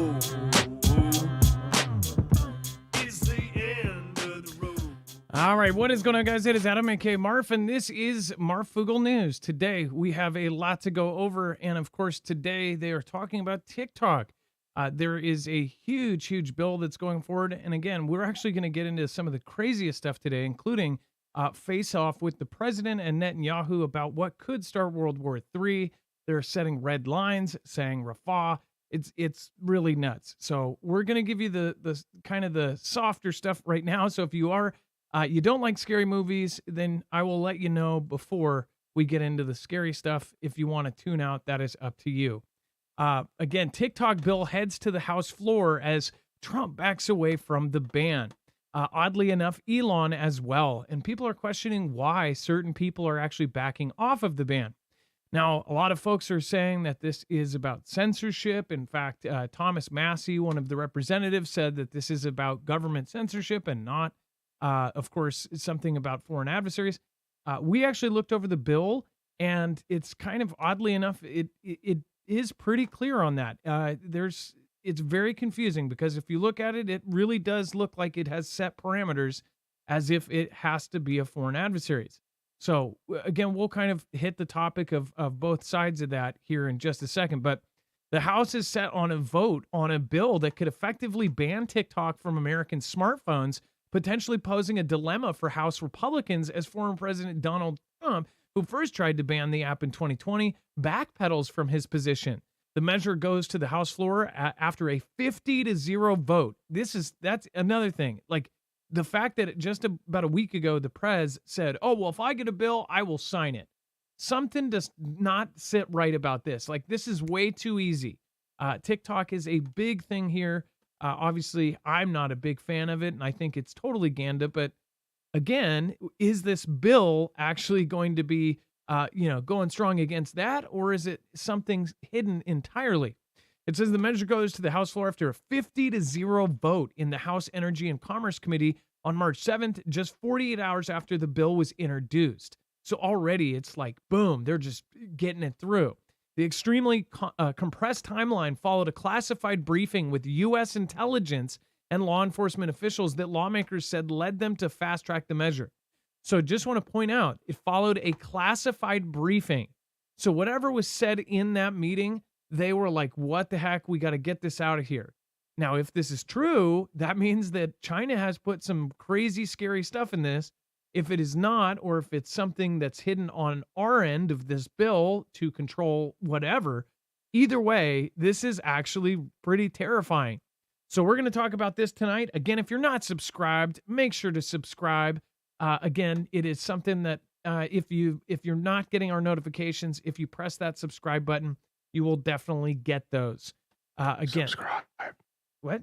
know it's the end of the road. All right, what is going on, guys? It is Adam, aka Marf, and this is Marfoogle News. Today, we have a lot to go over, and of course, today they are talking about TikTok. There is a huge bill that's going forward, and again, we're actually going to get into some of the craziest stuff today, including face-off with the president and Netanyahu about what could start World War III. They're setting red lines, saying Rafah. It's really nuts. So we're going to give you the kind of the softer stuff right now. So if you are you don't like scary movies, then I will let you know before we get into the scary stuff. If you want to tune out, that is up to you. Again, TikTok bill heads to the House floor as Trump backs away from the ban. Oddly enough, Elon as well. And people are questioning why certain people are actually backing off of the ban. Now, a lot of folks are saying that this is about censorship. In fact, Thomas Massey, one of the representatives, said that this is about government censorship and not, of course, something about foreign adversaries. We actually looked over the bill, and it's kind of, oddly enough, it is pretty clear on that. It's very confusing because if you look at it, it really does look like it has set parameters as if it has to be a foreign adversaries. So again, we'll kind of hit the topic of both sides of that here in just a second, but the House is set on a vote on a bill that could effectively ban TikTok from American smartphones, potentially posing a dilemma for House Republicans as former President Donald Trump, who first tried to ban the app in 2020, backpedals from his position. The measure goes to the House floor after a 50-0 vote. That's another thing. Like the fact that just about a week ago, the prez said, oh, well, if I get a bill, I will sign it. Something does not sit right about this. Like, this is way too easy. TikTok is a big thing here. Obviously, I'm not a big fan of it, and I think it's totally ganda. But again, is this bill actually going to be, going strong against that, or is it something hidden entirely? It says the measure goes to the House floor after a 50-0 vote in the House Energy and Commerce Committee on March 7th, just 48 hours after the bill was introduced. So already it's like, boom, they're just getting it through. The extremely compressed timeline followed a classified briefing with U.S. intelligence and law enforcement officials that lawmakers said led them to fast-track the measure. So just want to point out, it followed a classified briefing. So whatever was said in that meeting, they were like, what the heck? We got to get this out of here. Now, if this is true, that means that China has put some crazy, scary stuff in this. If it is not, or if it's something that's hidden on our end of this bill to control whatever, either way, this is actually pretty terrifying. So we're going to talk about this tonight. Again, if you're not subscribed, make sure to subscribe. Again, it is something that if you're not getting our notifications, if you press that subscribe button, you will definitely get those. Again, subscribe. What?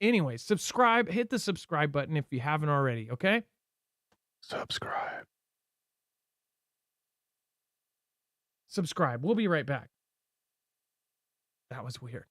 Anyways, subscribe, hit the subscribe button if you haven't already, okay? Subscribe. Subscribe. We'll be right back. That was weird.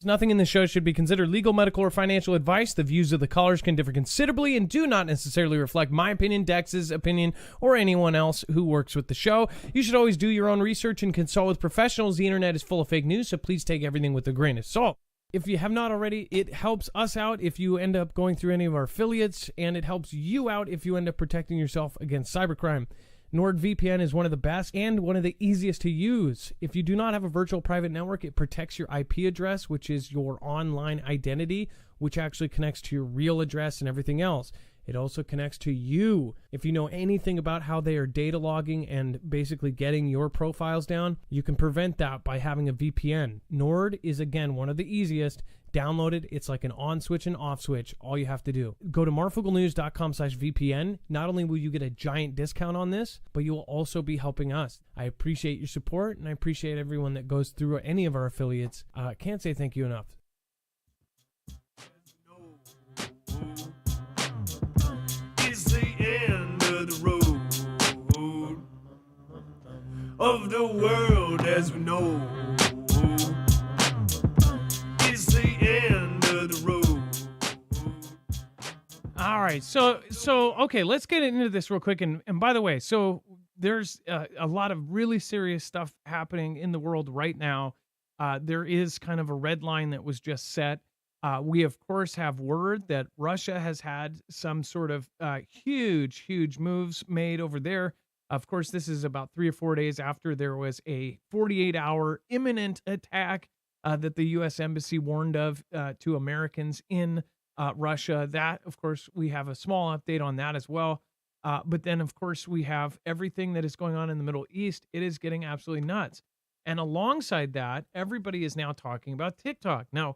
Nothing in this show should be considered legal, medical, or financial advice. The views of the callers can differ considerably and do not necessarily reflect my opinion, Dex's opinion, or anyone else who works with the show. You should always do your own research and consult with professionals. The internet is full of fake news, so please take everything with a grain of salt. If you have not already, it helps us out if you end up going through any of our affiliates, and it helps you out if you end up protecting yourself against cybercrime. NordVPN is one of the best and one of the easiest to use. If you do not have a virtual private network, it protects your IP address, which is your online identity, which actually connects to your real address and everything else. It also connects to you. If you know anything about how they are data logging and basically getting your profiles down, you can prevent that by having a VPN. Nord is, again, one of the easiest. Download it. It's like an on switch and off switch. All you have to do. Go to marfooglenews.com/VPN. Not only will you get a giant discount on this, but you will also be helping us. I appreciate your support, and I appreciate everyone that goes through any of our affiliates. Can't say thank you enough. It's the end of the road of the world as we know. It's the end of the road. All right, so okay, let's get into this real quick. And by the way, so there's a lot of really serious stuff happening in the world right now. There is kind of a red line that was just set. We, of course, have word that Russia has had some sort of huge, huge moves made over there. Of course, this is about 3 or 4 days after there was a 48-hour imminent attack that the U.S. Embassy warned of to Americans in Russia. That, of course, we have a small update on that as well. But then, of course, we have everything that is going on in the Middle East. It is getting absolutely nuts. And alongside that, everybody is now talking about TikTok. Now,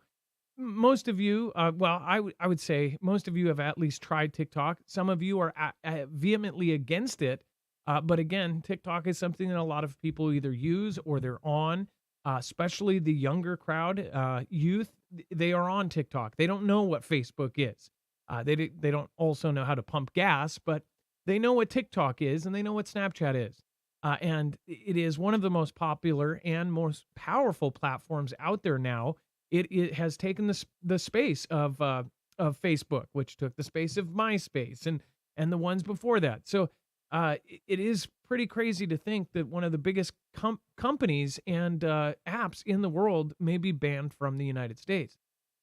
most of you, well, I would say most of you have at least tried TikTok. Some of you are vehemently against it. But again, TikTok is something that a lot of people either use or they're on, especially the younger crowd, youth. They are on TikTok. They don't know what Facebook is. They don't also know how to pump gas, but they know what TikTok is and they know what Snapchat is. And it is one of the most popular and most powerful platforms out there now. It has taken the space of Facebook, which took the space of MySpace and the ones before that. So it is pretty crazy to think that one of the biggest companies and apps in the world may be banned from the United States.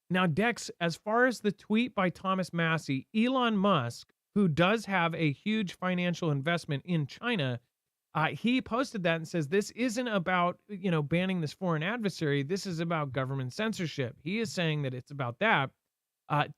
Now, Dex, as far as the tweet by Thomas Massey, Elon Musk, who does have a huge financial investment in China, he posted that and says, this isn't about, banning this foreign adversary. This is about government censorship. He is saying that it's about that.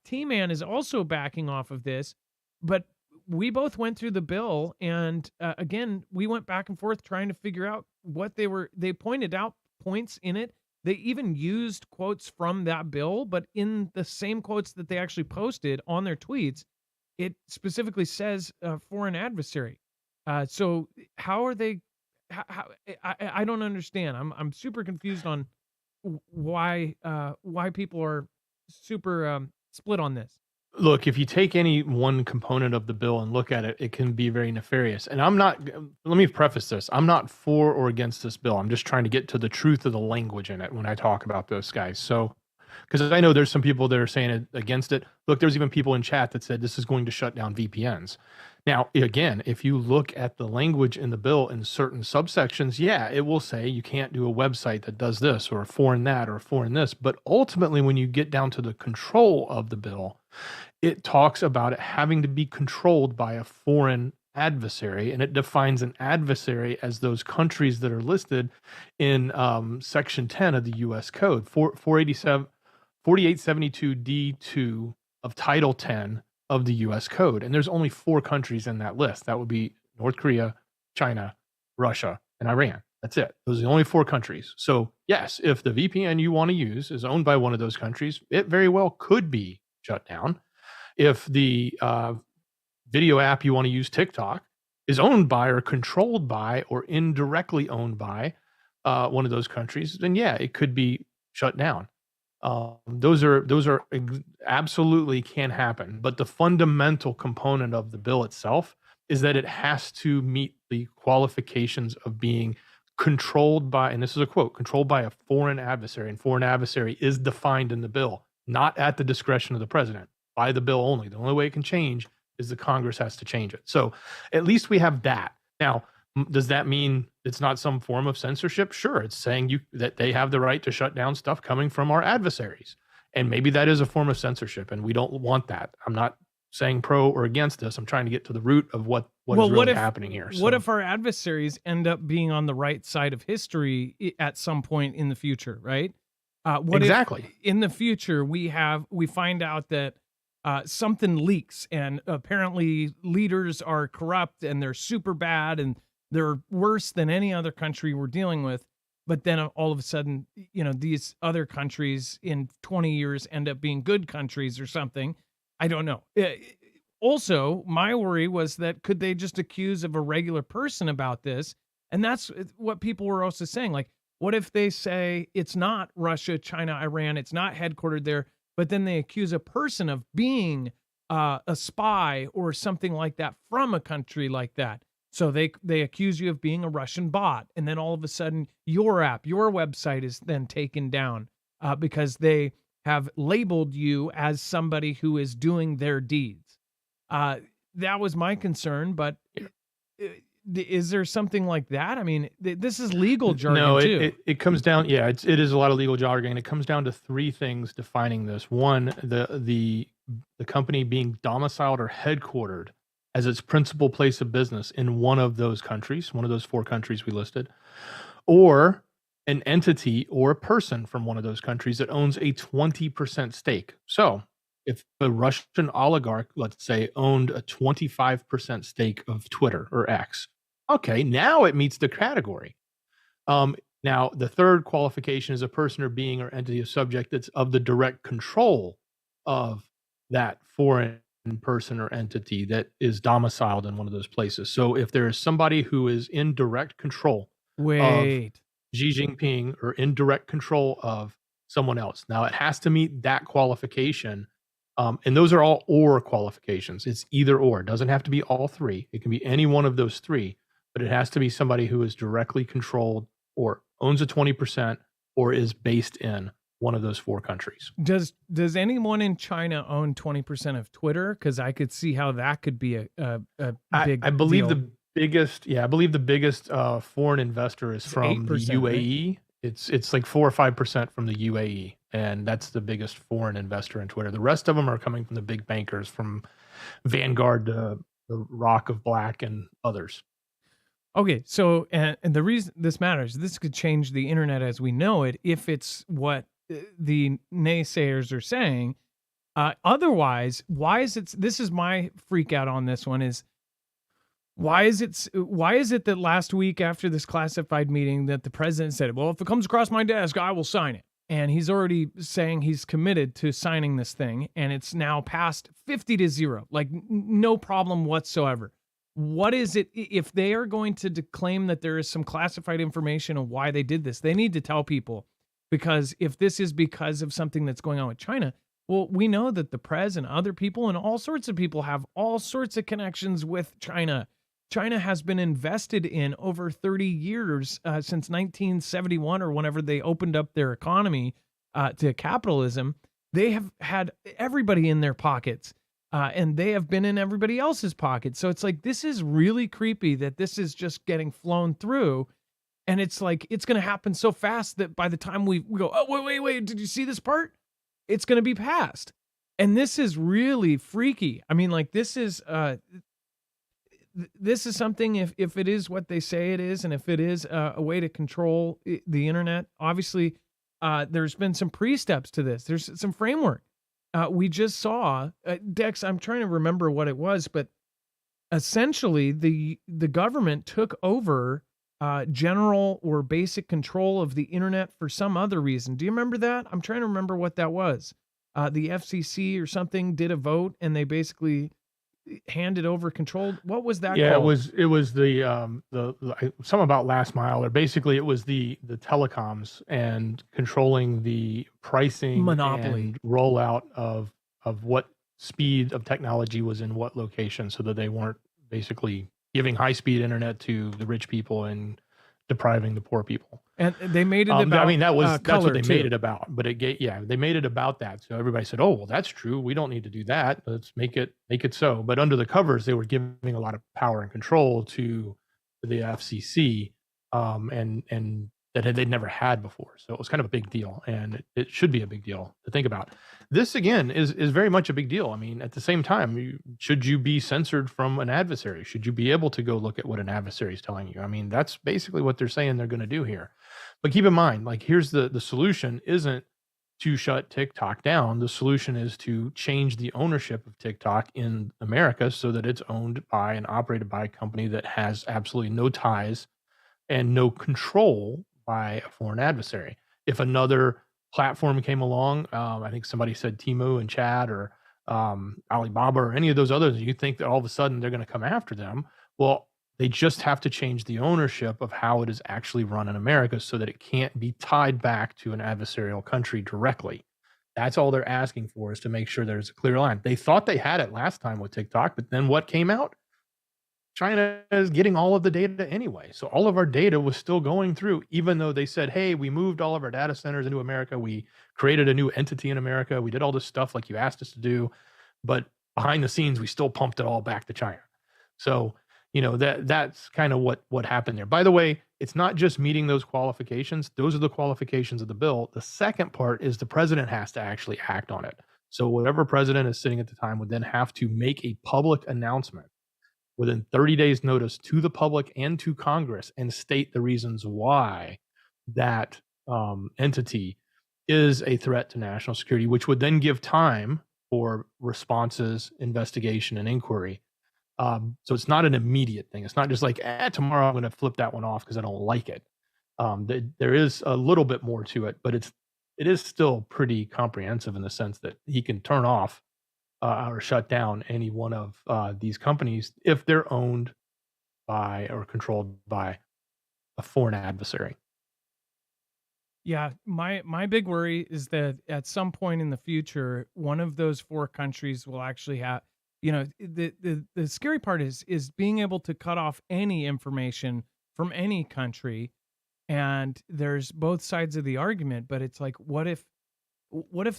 T-Man is also backing off of this, but we both went through the bill. And again, we went back and forth trying to figure out what they pointed out points in it. They even used quotes from that bill, but in the same quotes that they actually posted on their tweets, it specifically says foreign adversary. So how are they? I don't understand. I'm super confused on why people are super split on this. Look, if you take any one component of the bill and look at it, it can be very nefarious. And let me preface this. I'm not for or against this bill. I'm just trying to get to the truth of the language in it when I talk about those guys. So, because I know there's some people that are saying against it. Look, there's even people in chat that said this is going to shut down VPNs. Now, again, if you look at the language in the bill in certain subsections, yeah, it will say you can't do a website that does this or a foreign that or a foreign this. But ultimately, when you get down to the control of the bill, it talks about it having to be controlled by a foreign adversary, and it defines an adversary as those countries that are listed in Section 10 of the U.S. Code, 4872D2 of Title 10 of the U.S. Code. And there's only 4 countries in that list. That would be North Korea, China, Russia, and Iran. That's it. Those are the only 4 countries. So yes, if the VPN you want to use is owned by one of those countries, it very well could be shut down. If the video app you want to use, TikTok, is owned by or controlled by or indirectly owned by one of those countries, then yeah, it could be shut down. Those are absolutely can happen. But the fundamental component of the bill itself is that it has to meet the qualifications of being controlled by, and this is a quote, controlled by a foreign adversary. And foreign adversary is defined in the bill, not at the discretion of the president, by the bill only. The only way it can change is the Congress has to change it. So at least we have that. Now, does that mean it's not some form of censorship? Sure, it's saying that they have the right to shut down stuff coming from our adversaries. And maybe that is a form of censorship, and we don't want that. I'm not saying pro or against this. I'm trying to get to the root of what is really happening here. What if our adversaries end up being on the right side of history at some point in the future, right? What exactly. if in the future we find out that something leaks and apparently leaders are corrupt and they're super bad and they're worse than any other country we're dealing with. But then all of a sudden, these other countries in 20 years end up being good countries or something. I don't know. Also, my worry was that could they just accuse of a regular person about this? And that's what people were also saying. Like, what if they say it's not Russia, China, Iran, it's not headquartered there, but then they accuse a person of being a spy or something like that from a country like that? So they accuse you of being a Russian bot, and then all of a sudden your app, your website is then taken down because they have labeled you as somebody who is doing their deeds. That was my concern, but is there something like that? I mean, this is legal jargon No, too. it comes down. Yeah, it is a lot of legal jargon. It comes down to three things defining this. One, the company being domiciled or headquartered as its principal place of business in one of those countries, one of those four countries we listed, or an entity or a person from one of those countries that owns a 20% stake. So if a Russian oligarch, let's say, owned a 25% stake of Twitter or X, okay, now it meets the category. Now, the third qualification is a person or being or entity of subject that's of the direct control of that foreign person or entity that is domiciled in one of those places. So if there is somebody who is in direct control of Wait. Xi Jinping or in direct control of someone else, now it has to meet that qualification. And those are all or qualifications. It's either or. It doesn't have to be all three. It can be any one of those three, but it has to be somebody who is directly controlled or owns a 20% or is based in one of those four countries. Does anyone in China own 20% of Twitter? Because I could see how that could be a big I believe deal. the biggest foreign investor is It's from the 8%, right? UAE. It's like 4 or 5% from the UAE, and that's the biggest foreign investor in Twitter. The rest of them are coming from the big bankers, from Vanguard to the Rock of Black and others. Okay, so and the reason this matters, this could change the internet as we know it if it's what the naysayers are saying. Otherwise, why is it? This is my freak out on this one. Is why is it that last week after this classified meeting that the president said, well, if it comes across my desk, I will sign it. And he's already saying he's committed to signing this thing. And it's now passed 50-0, like no problem whatsoever. What is it? If they are going to claim that there is some classified information on why they did this, they need to tell people, because if this is because of something that's going on with China, well, we know that the press and other people and all sorts of people have all sorts of connections with China. China has been invested in over 30 years, since 1971 or whenever they opened up their economy to capitalism. They have had everybody in their pockets, and they have been in everybody else's pockets. So it's like, this is really creepy that this is just getting flown through. And it's like, it's going to happen so fast that by the time we go, oh, wait, did you see this part? It's going to be passed. And this is really freaky. I mean, like, this is something, if it is what they say it is, and if it is a way to control the internet, obviously there's been some pre-steps to this. There's some framework. We just saw, Dex, I'm trying to remember what it was, but essentially the government took over general or basic control of the internet for some other reason. Do you remember that? I'm trying to remember what that was. The FCC or something did a vote, and they basically handed over control. What was that called? It was the something about last mile, or basically it was the telecoms and controlling the pricing Monopoly and rollout of what speed of technology was in what location, so that they weren't basically giving high speed internet to the rich people and depriving the poor people. And they made it about, I mean, that's what they too. made it about. But they made it about that. So everybody said, "Oh, well, that's true. We don't need to do that. Let's make it so." But under the covers, they were giving a lot of power and control to the FCC, and that they'd never had before. So it was kind of a big deal, and it should be a big deal to think about. This again is very much a big deal. I mean, at the same time, should you be censored from an adversary? Should you be able to go look at what an adversary is telling you? I mean, that's basically what they're saying they're going to do here. But keep in mind, like, here's the solution isn't to shut TikTok down. The solution is to change the ownership of TikTok in America so that it's owned by and operated by a company that has absolutely no ties and no control by a foreign adversary. If another platform came along, I think somebody said Temu and Chad or Alibaba or any of those others, you think that all of a sudden they're going to come after them. Well, they just have to change the ownership of how it is actually run in America so that it can't be tied back to an adversarial country directly. That's all they're asking for, is to make sure there's a clear line. They thought they had it last time with TikTok, but then what came out? China is getting all of the data anyway. So all of our data was still going through, even though they said, hey, we moved all of our data centers into America. We created a new entity in America. We did all this stuff like you asked us to do. But behind the scenes, we still pumped it all back to China. So that's kind of what happened there. By the way, it's not just meeting those qualifications. Those are the qualifications of the bill. The second part is the president has to actually act on it. So whatever president is sitting at the time would then have to make a public announcement within 30 days notice to the public and to Congress and state the reasons why that entity is a threat to national security, which would then give time for responses, investigation, and inquiry. So it's not an immediate thing. It's not just like, tomorrow I'm going to flip that one off because I don't like it. There is a little bit more to it, but it is still pretty comprehensive in the sense that he can turn off or shut down any one of these companies if they're owned by or controlled by a foreign adversary. Yeah, my big worry is that at some point in the future, one of those four countries will actually have, the scary part is being able to cut off any information from any country, and there's both sides of the argument, but it's like, what if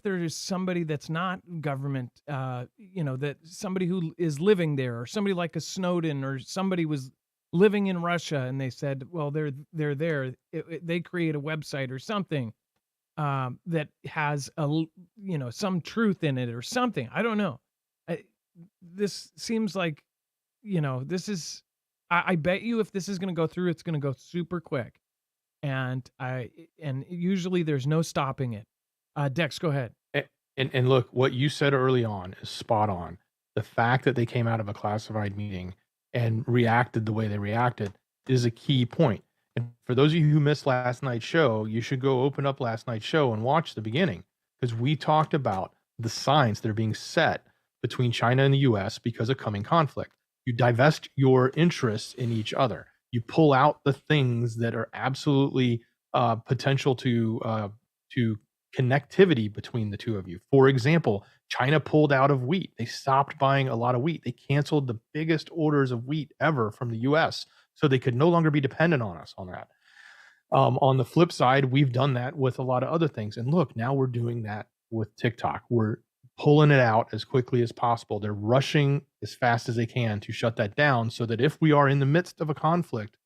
there is somebody that's not government, that somebody who is living there, or somebody like a Snowden, or somebody was living in Russia and they said, well, they're there. They create a website or something that has some truth in it or something. I don't know. This seems like, this is. I bet you if this is going to go through, it's going to go super quick, and usually there's no stopping it. Dex, go ahead. And look, what you said early on is spot on. The fact that they came out of a classified meeting and reacted the way they reacted is a key point. And for those of you who missed last night's show, you should go open up last night's show and watch the beginning, because we talked about the signs that are being set between China and the US because of coming conflict. You divest your interests in each other. You pull out the things that are absolutely potential to connectivity between the two of you. For example, China pulled out of wheat. They stopped buying a lot of wheat. They canceled the biggest orders of wheat ever from the US, so they could no longer be dependent on us on that. On the flip side, we've done that with a lot of other things. And look, now we're doing that with TikTok. We're pulling it out as quickly as possible. They're rushing as fast as they can to shut that down, so that if we are in the midst of a conflict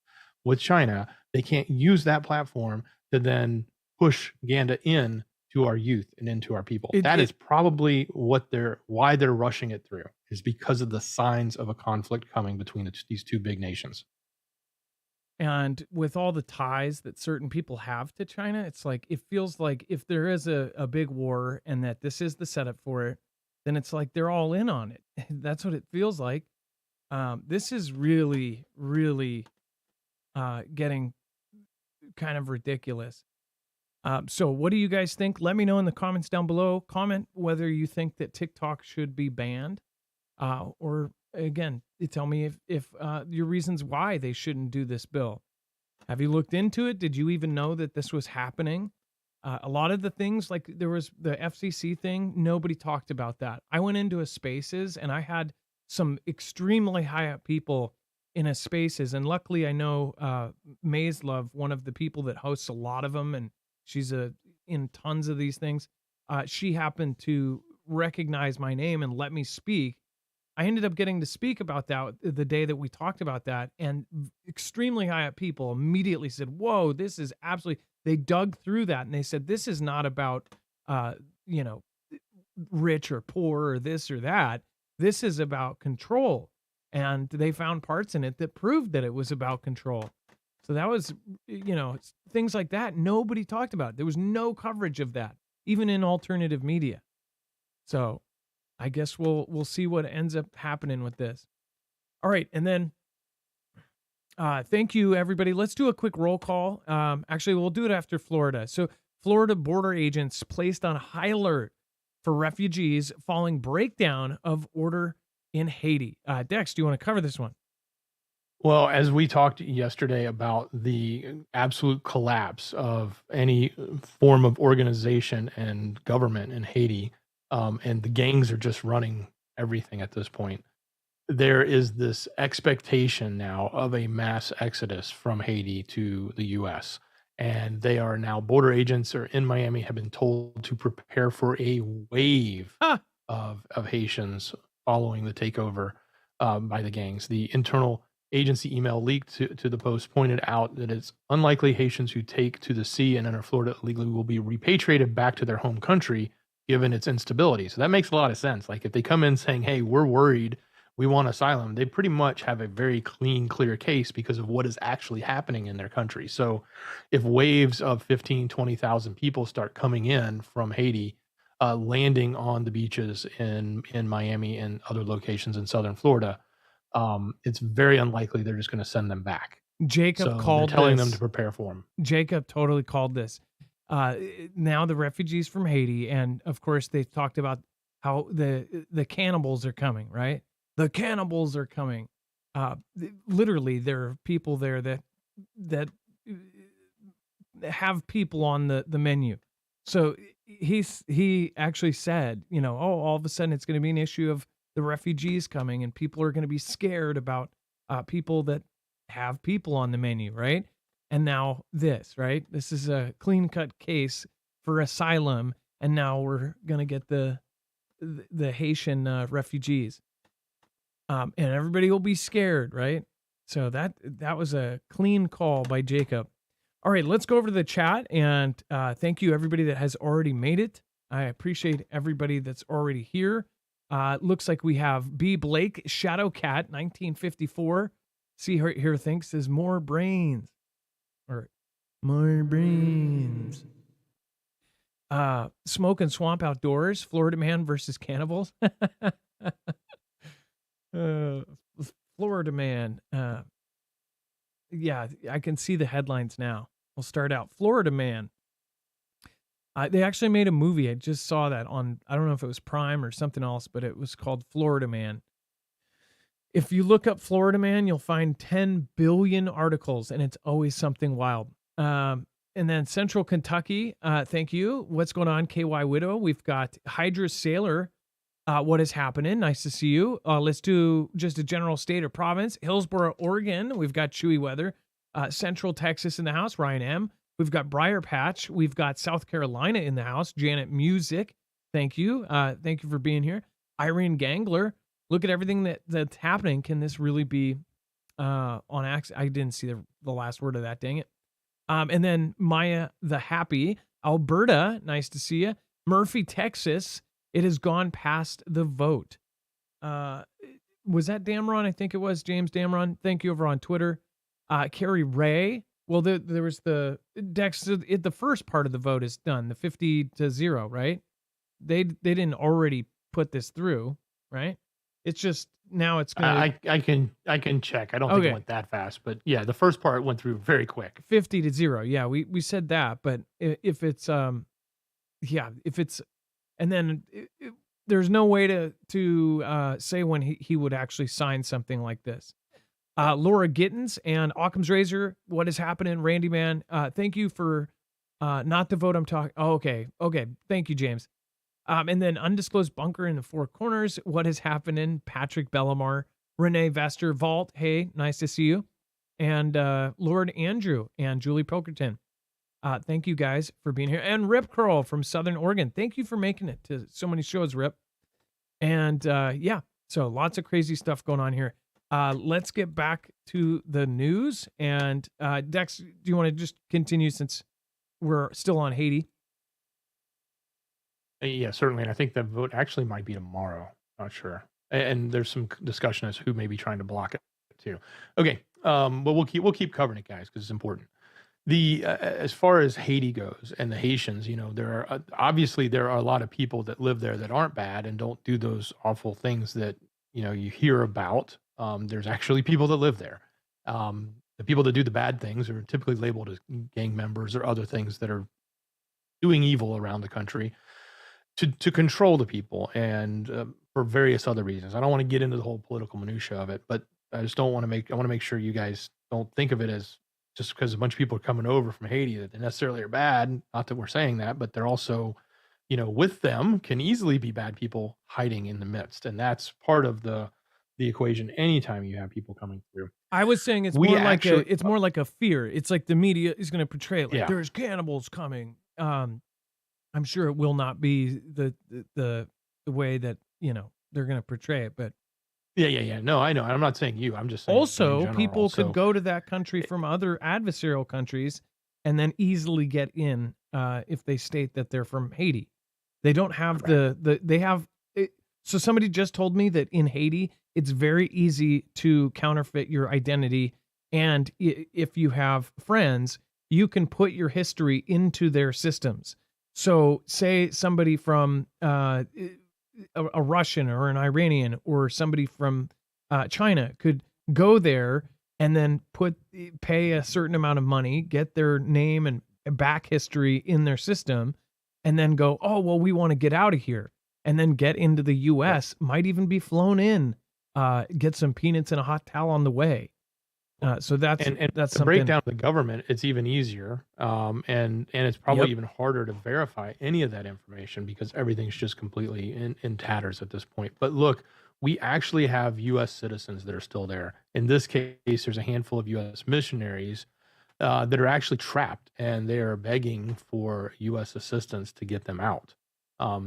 with China, they can't use that platform to then push Ganda in to our youth and into our people. That is probably why they're rushing it through, is because of the signs of a conflict coming between these two big nations. And with all the ties that certain people have to China, it's like, it feels like if there is a big war and that this is the setup for it, then it's like they're all in on it. That's what it feels like. This is really, really getting kind of ridiculous. So what do you guys think? Let me know in the comments down below. Comment whether you think that TikTok should be banned, or again, tell me if your reasons why they shouldn't do this bill. Have you looked into it? Did you even know that this was happening? A lot of the things, like there was the FCC thing, nobody talked about that. I went into a Spaces and I had some extremely high up people in a Spaces, and luckily I know Maze Love, one of the people that hosts a lot of them, and she's in tons of these things. She happened to recognize my name and let me speak. I ended up getting to speak about that the day that we talked about that, and extremely high up people immediately said, whoa, this is absolutely, they dug through that and they said, this is not about, rich or poor or this or that. This is about control. And they found parts in it that proved that it was about control. So that was, things like that nobody talked about. There was no coverage of that, even in alternative media. So I guess we'll see what ends up happening with this. All right, and then thank you, everybody. Let's do a quick roll call. Actually, we'll do it after Florida. So Florida border agents placed on high alert for refugees following breakdown of order in Haiti. Dex, do you want to cover this one? Well, as we talked yesterday about the absolute collapse of any form of organization and government in Haiti, and the gangs are just running everything at this point, there is this expectation now of a mass exodus from Haiti to the U.S. And they are now, border agents are in Miami have been told to prepare for a wave of Haitians following the takeover by the gangs. The internal agency email leaked to the Post pointed out that it's unlikely Haitians who take to the sea and enter Florida illegally will be repatriated back to their home country given its instability. So that makes a lot of sense. Like if they come in saying, hey, we're worried, we want asylum, they pretty much have a very clean, clear case because of what is actually happening in their country. So if waves of 15, 20,000 people start coming in from Haiti, landing on the beaches in Miami and other locations in southern Florida, it's very unlikely they're just going to send them back. Jacob So called they're telling them this. to prepare for them. Jacob totally called this. Now the refugees from Haiti, and of course they've talked about how the cannibals are coming, right? The cannibals are coming. Literally, there are people there that have people on the menu. So he actually said, you know, oh, all of a sudden it's going to be an issue of the refugees coming, and people are going to be scared about people that have people on the menu, right? And now this, right? This is a clean cut case for asylum, and now we're going to get the Haitian refugees, and everybody will be scared, right? So that was a clean call by Jacob. All right, let's go over to the chat, and thank you everybody that has already made it. I appreciate everybody that's already here. Looks like we have B. Blake, Shadow Cat, 1954. See her here thinks is more brains. Or more brains. Smoke and Swamp Outdoors, Florida Man versus Cannibals. Florida Man. Yeah, I can see the headlines now. We'll start out. Florida Man. They actually made a movie. I just saw that on, I don't know if it was Prime or something else, but it was called Florida Man. If you look up Florida Man, you'll find 10 billion articles, and it's always something wild. And then Central Kentucky, thank you. What's going on, KY Widow? We've got Hydra Sailor. What is happening? Nice to see you. Let's do just a general state or province. Hillsboro, Oregon. We've got Chewy Weather. Central Texas in the house. Ryan M. We've got Briar Patch. We've got South Carolina in the house. Janet Music. Thank you. Thank you for being here. Irene Gangler. Look at everything that's happening. Can this really be on accident? I didn't see the last word of that. Dang it. And then Maya the Happy. Alberta. Nice to see you. Murphy, Texas. It has gone past the vote. Was that Damron? I think it was James Damron. Thank you over on Twitter. Carrie Ray. Well, there was the Dex. The first part of the vote is done. The 50-0, right? They didn't already put this through, right? It's just now it's gonna. I can check. I don't think it went that fast, but yeah, the first part went through very quick. 50-0. Yeah, we said that, but if it's if it's, and then there's no way to say when he would actually sign something like this. Laura Gittins and Occam's Razor, what is happening, Randy Man? Thank you for not the vote I'm talking. Oh, okay. Thank you, James. And then Undisclosed Bunker in the Four Corners, what is happening? Patrick Bellamar, Renee Vester, Vault. Hey, nice to see you. And Lord Andrew and Julie Pokerton. Thank you guys for being here. And Rip Curl from Southern Oregon. Thank you for making it to so many shows, Rip. And yeah, so lots of crazy stuff going on here. Let's get back to the news. And Dex, do you want to just continue since we're still on Haiti? Yeah, certainly. And I think the vote actually might be tomorrow. Not sure. And there's some discussion as who may be trying to block it too. Okay. But we'll keep covering it, guys, because it's important. As far as Haiti goes and the Haitians, there are obviously a lot of people that live there that aren't bad and don't do those awful things that you hear about. There's actually people that live there. The people that do the bad things are typically labeled as gang members or other things that are doing evil around the country to control the people and for various other reasons. I don't want to get into the whole political minutia of it, but I just don't want to I want to make sure you guys don't think of it as just because a bunch of people are coming over from Haiti that they necessarily are bad. Not that we're saying that, but they're also, with them can easily be bad people hiding in the midst. And that's part of the equation anytime you have people coming through. I was saying it's more like a fear. It's like the media is going to portray it like there's cannibals coming. I'm sure it will not be the way that they're going to portray it, but Yeah. No, I know. I'm not saying you. I'm just saying in Also, general. people could So go to that country from other adversarial countries and then easily get in if they state that they're from Haiti. They don't have correct. they have it, so somebody just told me that in Haiti it's very easy to counterfeit your identity, and if you have friends, you can put your history into their systems. So say somebody from a Russian or an Iranian or somebody from China could go there and then pay a certain amount of money, get their name and back history in their system, and then go, oh well, we want to get out of here, and then get into the Yep. U.S. Might even be flown in, get some peanuts and a hot towel on the way. So And that's to break something. down the government, it's even easier, and it's probably Yep. even harder to verify any of that information because everything's just completely in tatters at this point. But look, we actually have U.S. citizens that are still there. In this case, there's a handful of U.S. missionaries that are actually trapped, and they are begging for U.S. assistance to get them out.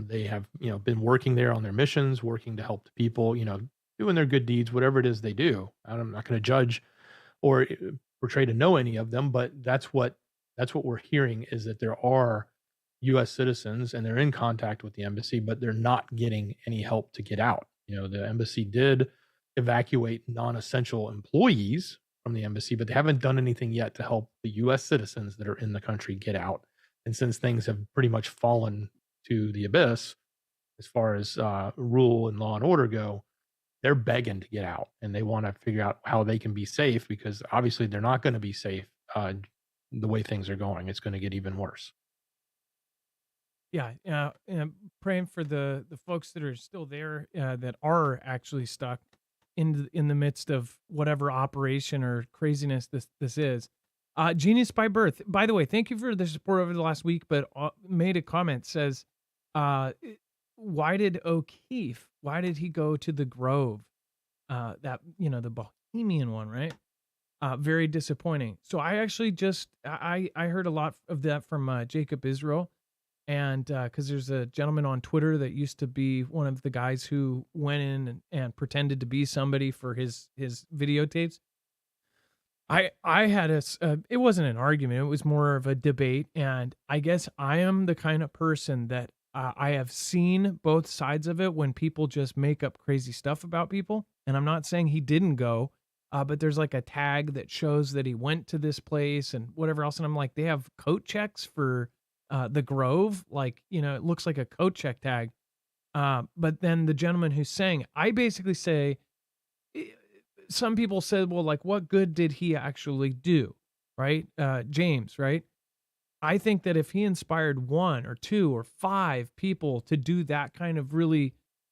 They have, been working there on their missions, working to help the people, doing their good deeds, whatever it is they do. I'm not going to judge or portray to know any of them, but that's what we're hearing is that there are U.S. citizens and they're in contact with the embassy, but they're not getting any help to get out. The embassy did evacuate non-essential employees from the embassy, but they haven't done anything yet to help the U.S. citizens that are in the country get out. And since things have pretty much fallen to the abyss as far as rule and law and order go, they're begging to get out and they want to figure out how they can be safe because obviously they're not going to be safe the way things are going. It's going to get even worse. Yeah, and praying for the folks that are still there, that are actually stuck in the midst of whatever operation or craziness this is. Genius by birth. By the way, thank you for the support over the last week, but made a comment says, uh, why did O'Keefe? Why did he go to the Grove? That the Bohemian one, right? Very disappointing. So I actually just I heard a lot of that from Jacob Israel, and because there's a gentleman on Twitter that used to be one of the guys who went in and pretended to be somebody for his videotapes. I had it wasn't an argument, it was more of a debate, and I guess I am the kind of person that I have seen both sides of it when people just make up crazy stuff about people, and I'm not saying he didn't go, but there's like a tag that shows that he went to this place and whatever else, and I'm like, they have coat checks for the Grove, like it looks like a coat check tag. But then the gentleman who's saying, I basically say, eh, some people said, well, like, what good did he actually do? Right? James, right? I think that if he inspired one or two or five people to do that kind of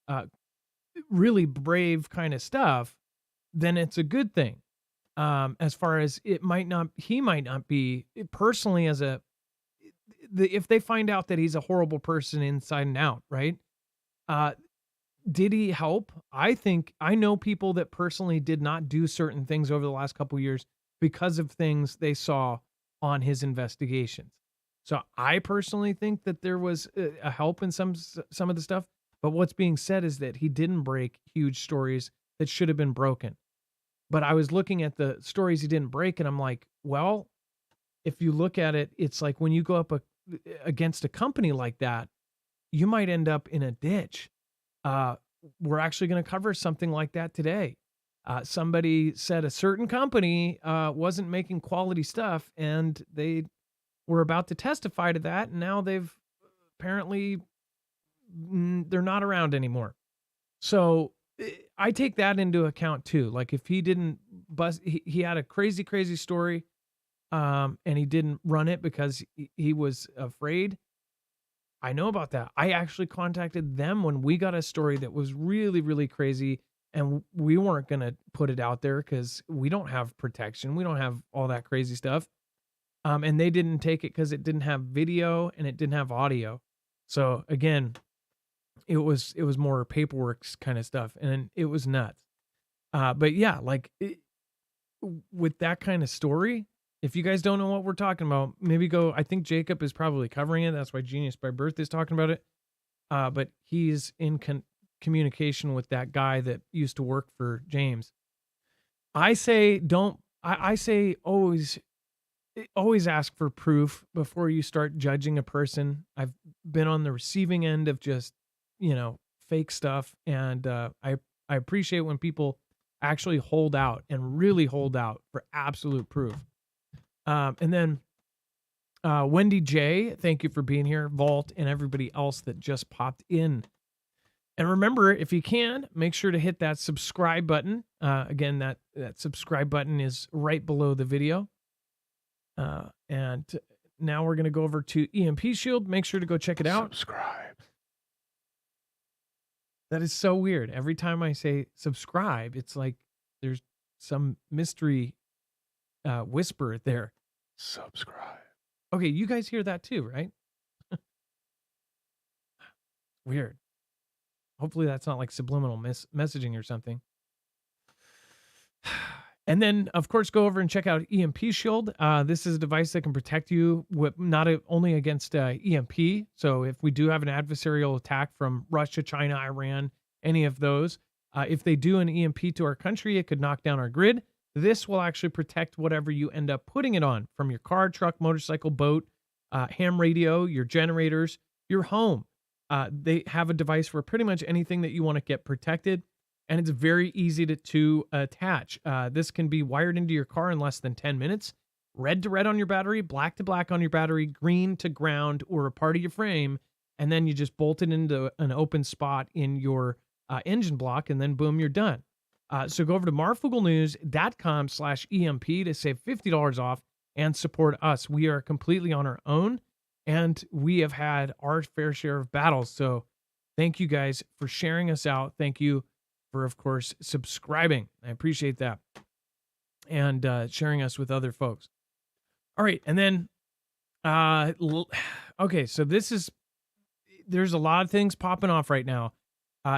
uh, really brave kind of stuff, then it's a good thing. As far as he might not be personally as if they find out that he's a horrible person inside and out, right? Uh, did he help? I think I know people that personally did not do certain things over the last couple of years because of things they saw on his investigations. So I personally think that there was a help in some of the stuff, but what's being said is that he didn't break huge stories that should have been broken. But I was looking at the stories he didn't break and I'm like, well, if you look at it, it's like when you go up against a company like that, you might end up in a ditch. Uh, we're actually going to cover something like that today. Somebody said a certain company wasn't making quality stuff, and they were about to testify to that, and now they've apparently they're not around anymore. So I take that into account too. Like if he didn't bust, he had a crazy story, and he didn't run it because he was afraid. I know about that. I actually contacted them when we got a story that was really crazy, and we weren't going to put it out there because we don't have protection. We don't have all that crazy stuff. And they didn't take it because it didn't have video and it didn't have audio. So again, it was more paperwork kind of stuff, and it was nuts. But yeah, like with that kind of story, if you guys don't know what we're talking about, maybe go. I think Jacob is probably covering it. That's why Genius by Birth is talking about it. But he's communication with that guy that used to work for James. I say I say always ask for proof before you start judging a person. I've been on the receiving end of just, fake stuff. And I appreciate when people actually hold out and really hold out for absolute proof. And then Wendy J, thank you for being here. Vault and everybody else that just popped in. And remember, if you can, make sure to hit that subscribe button. Again, that subscribe button is right below the video. And now we're going to go over to EMP Shield. Make sure to go check it out. Subscribe. That is so weird. Every time I say subscribe, it's like there's some mystery whisper there. Subscribe. Okay, you guys hear that too, right? Weird. Hopefully that's not like subliminal messaging or something. And then, of course, go over and check out EMP Shield. This is a device that can protect you not only against EMP. So if we do have an adversarial attack from Russia, China, Iran, any of those, if they do an EMP to our country, it could knock down our grid. This will actually protect whatever you end up putting it on, from your car, truck, motorcycle, boat, ham radio, your generators, your home. They have a device for pretty much anything that you want to get protected. And it's very easy to attach. This can be wired into your car in less than 10 minutes. Red to red on your battery, black to black on your battery, green to ground or a part of your frame. And then you just bolt it into an open spot in your engine block, and then boom, you're done. So go over to marfooglenews.com/EMP to save $50 off and support us. We are completely on our own, and we have had our fair share of battles. So thank you guys for sharing us out. Thank you for, of course, subscribing. I appreciate that. And sharing us with other folks. All right. And then, okay, so there's a lot of things popping off right now.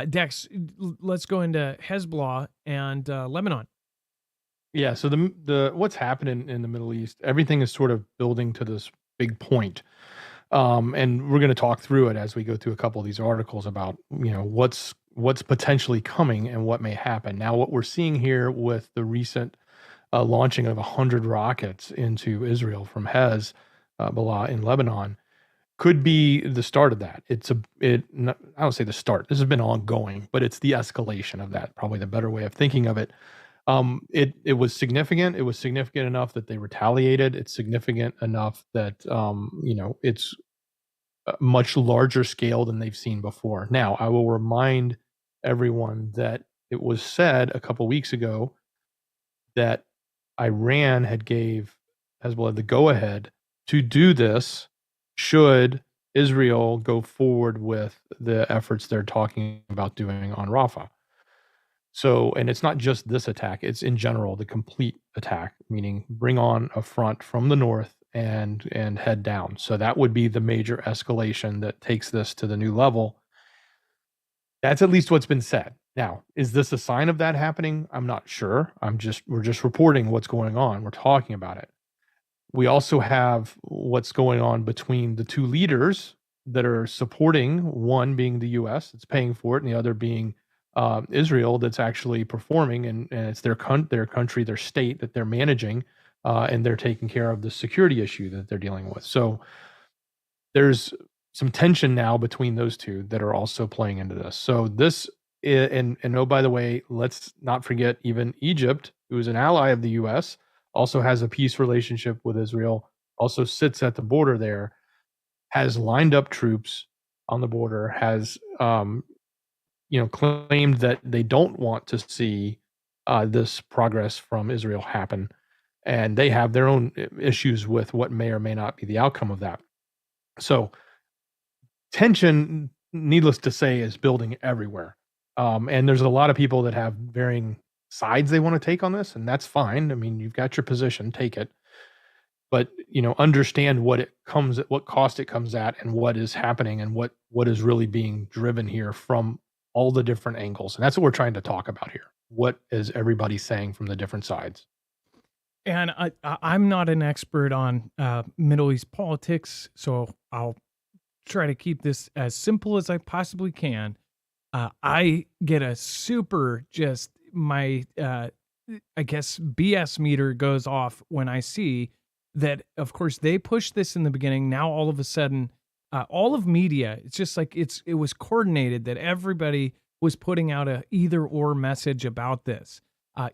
Dex, let's go into Hezbollah and Lebanon. Yeah. So the what's happening in the Middle East, everything is sort of building to this big point. And we're going to talk through it as we go through a couple of these articles about, what's potentially coming and what may happen. Now, what we're seeing here with the recent launching of 100 rockets into Israel from Hezbollah in Lebanon could be the start of that. I don't say the start. This has been ongoing, but it's the escalation of that. Probably the better way of thinking of it. It was significant. It was significant enough that they retaliated. It's significant enough that it's a much larger scale than they've seen before. Now, I will remind everyone that it was said a couple weeks ago that Iran had gave Hezbollah the go-ahead to do this should Israel go forward with the efforts they're talking about doing on Rafah. So, and it's not just this attack, it's in general the complete attack, meaning bring on a front from the north and head down. So that would be the major escalation that takes this to the new level. That's at least what's been said. Now, is this a sign of that happening? I'm not sure. We're just reporting what's going on. We're talking about it. We also have what's going on between the two leaders that are supporting, one being the US, that's paying for it, and the other being Israel, that's actually performing, and it's their country, their state that they're managing, and they're taking care of the security issue that they're dealing with. So there's some tension now between those two that are also playing into this. So this, and oh, by the way, let's not forget even Egypt, who is an ally of the US, also has a peace relationship with Israel, also sits at the border there, has lined up troops on the border, has claimed that they don't want to see this progress from Israel happen, and they have their own issues with what may or may not be the outcome of that. So tension, needless to say, is building everywhere, and there's a lot of people that have varying sides they want to take on this, and that's fine. I mean, you've got your position, take it, but understand what cost it comes at, and what is happening, and what is really being driven here from all the different angles. And that's what we're trying to talk about here. What is everybody saying from the different sides? And I'm not an expert on Middle East politics, so I'll try to keep this as simple as I possibly can. I get a super just my I guess BS meter goes off when I see that. Of course, they pushed this in the beginning. Now all of a sudden, all of media, it's just like it was coordinated that everybody was putting out a either or message about this.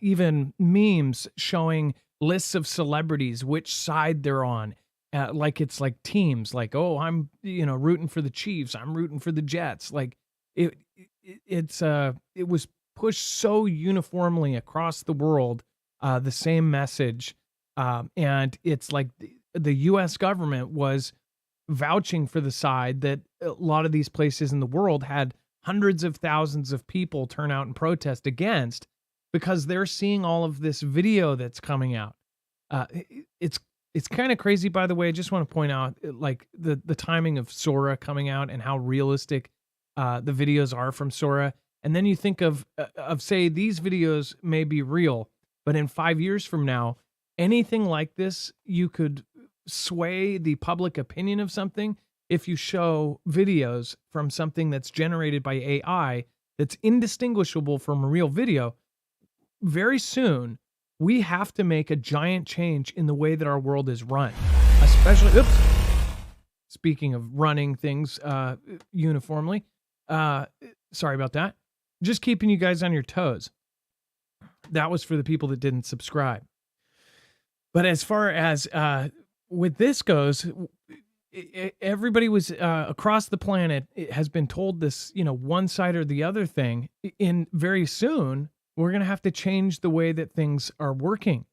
Even memes showing lists of celebrities, which side they're on. Like it's like teams, like, oh, I'm rooting for the Chiefs, I'm rooting for the Jets. Like it was pushed so uniformly across the world, the same message, and it's like the U.S. government was vouching for the side that a lot of these places in the world had hundreds of thousands of people turn out and protest against, because they're seeing all of this video that's coming out. It's kind of crazy, by the way. I just want to point out, like the timing of Sora coming out and how realistic the videos are from Sora. And then you think of say these videos may be real, but in 5 years from now, anything like this, you could sway the public opinion of something if you show videos from something that's generated by AI that's indistinguishable from a real video. Very soon, we have to make a giant change in the way that our world is run, especially, speaking of running things uniformly, sorry about that. Just keeping you guys on your toes. That was for the people that didn't subscribe. But as far as with this goes, everybody was across the planet has been told this, one side or the other thing. In very soon, we're going to have to change the way that things are working.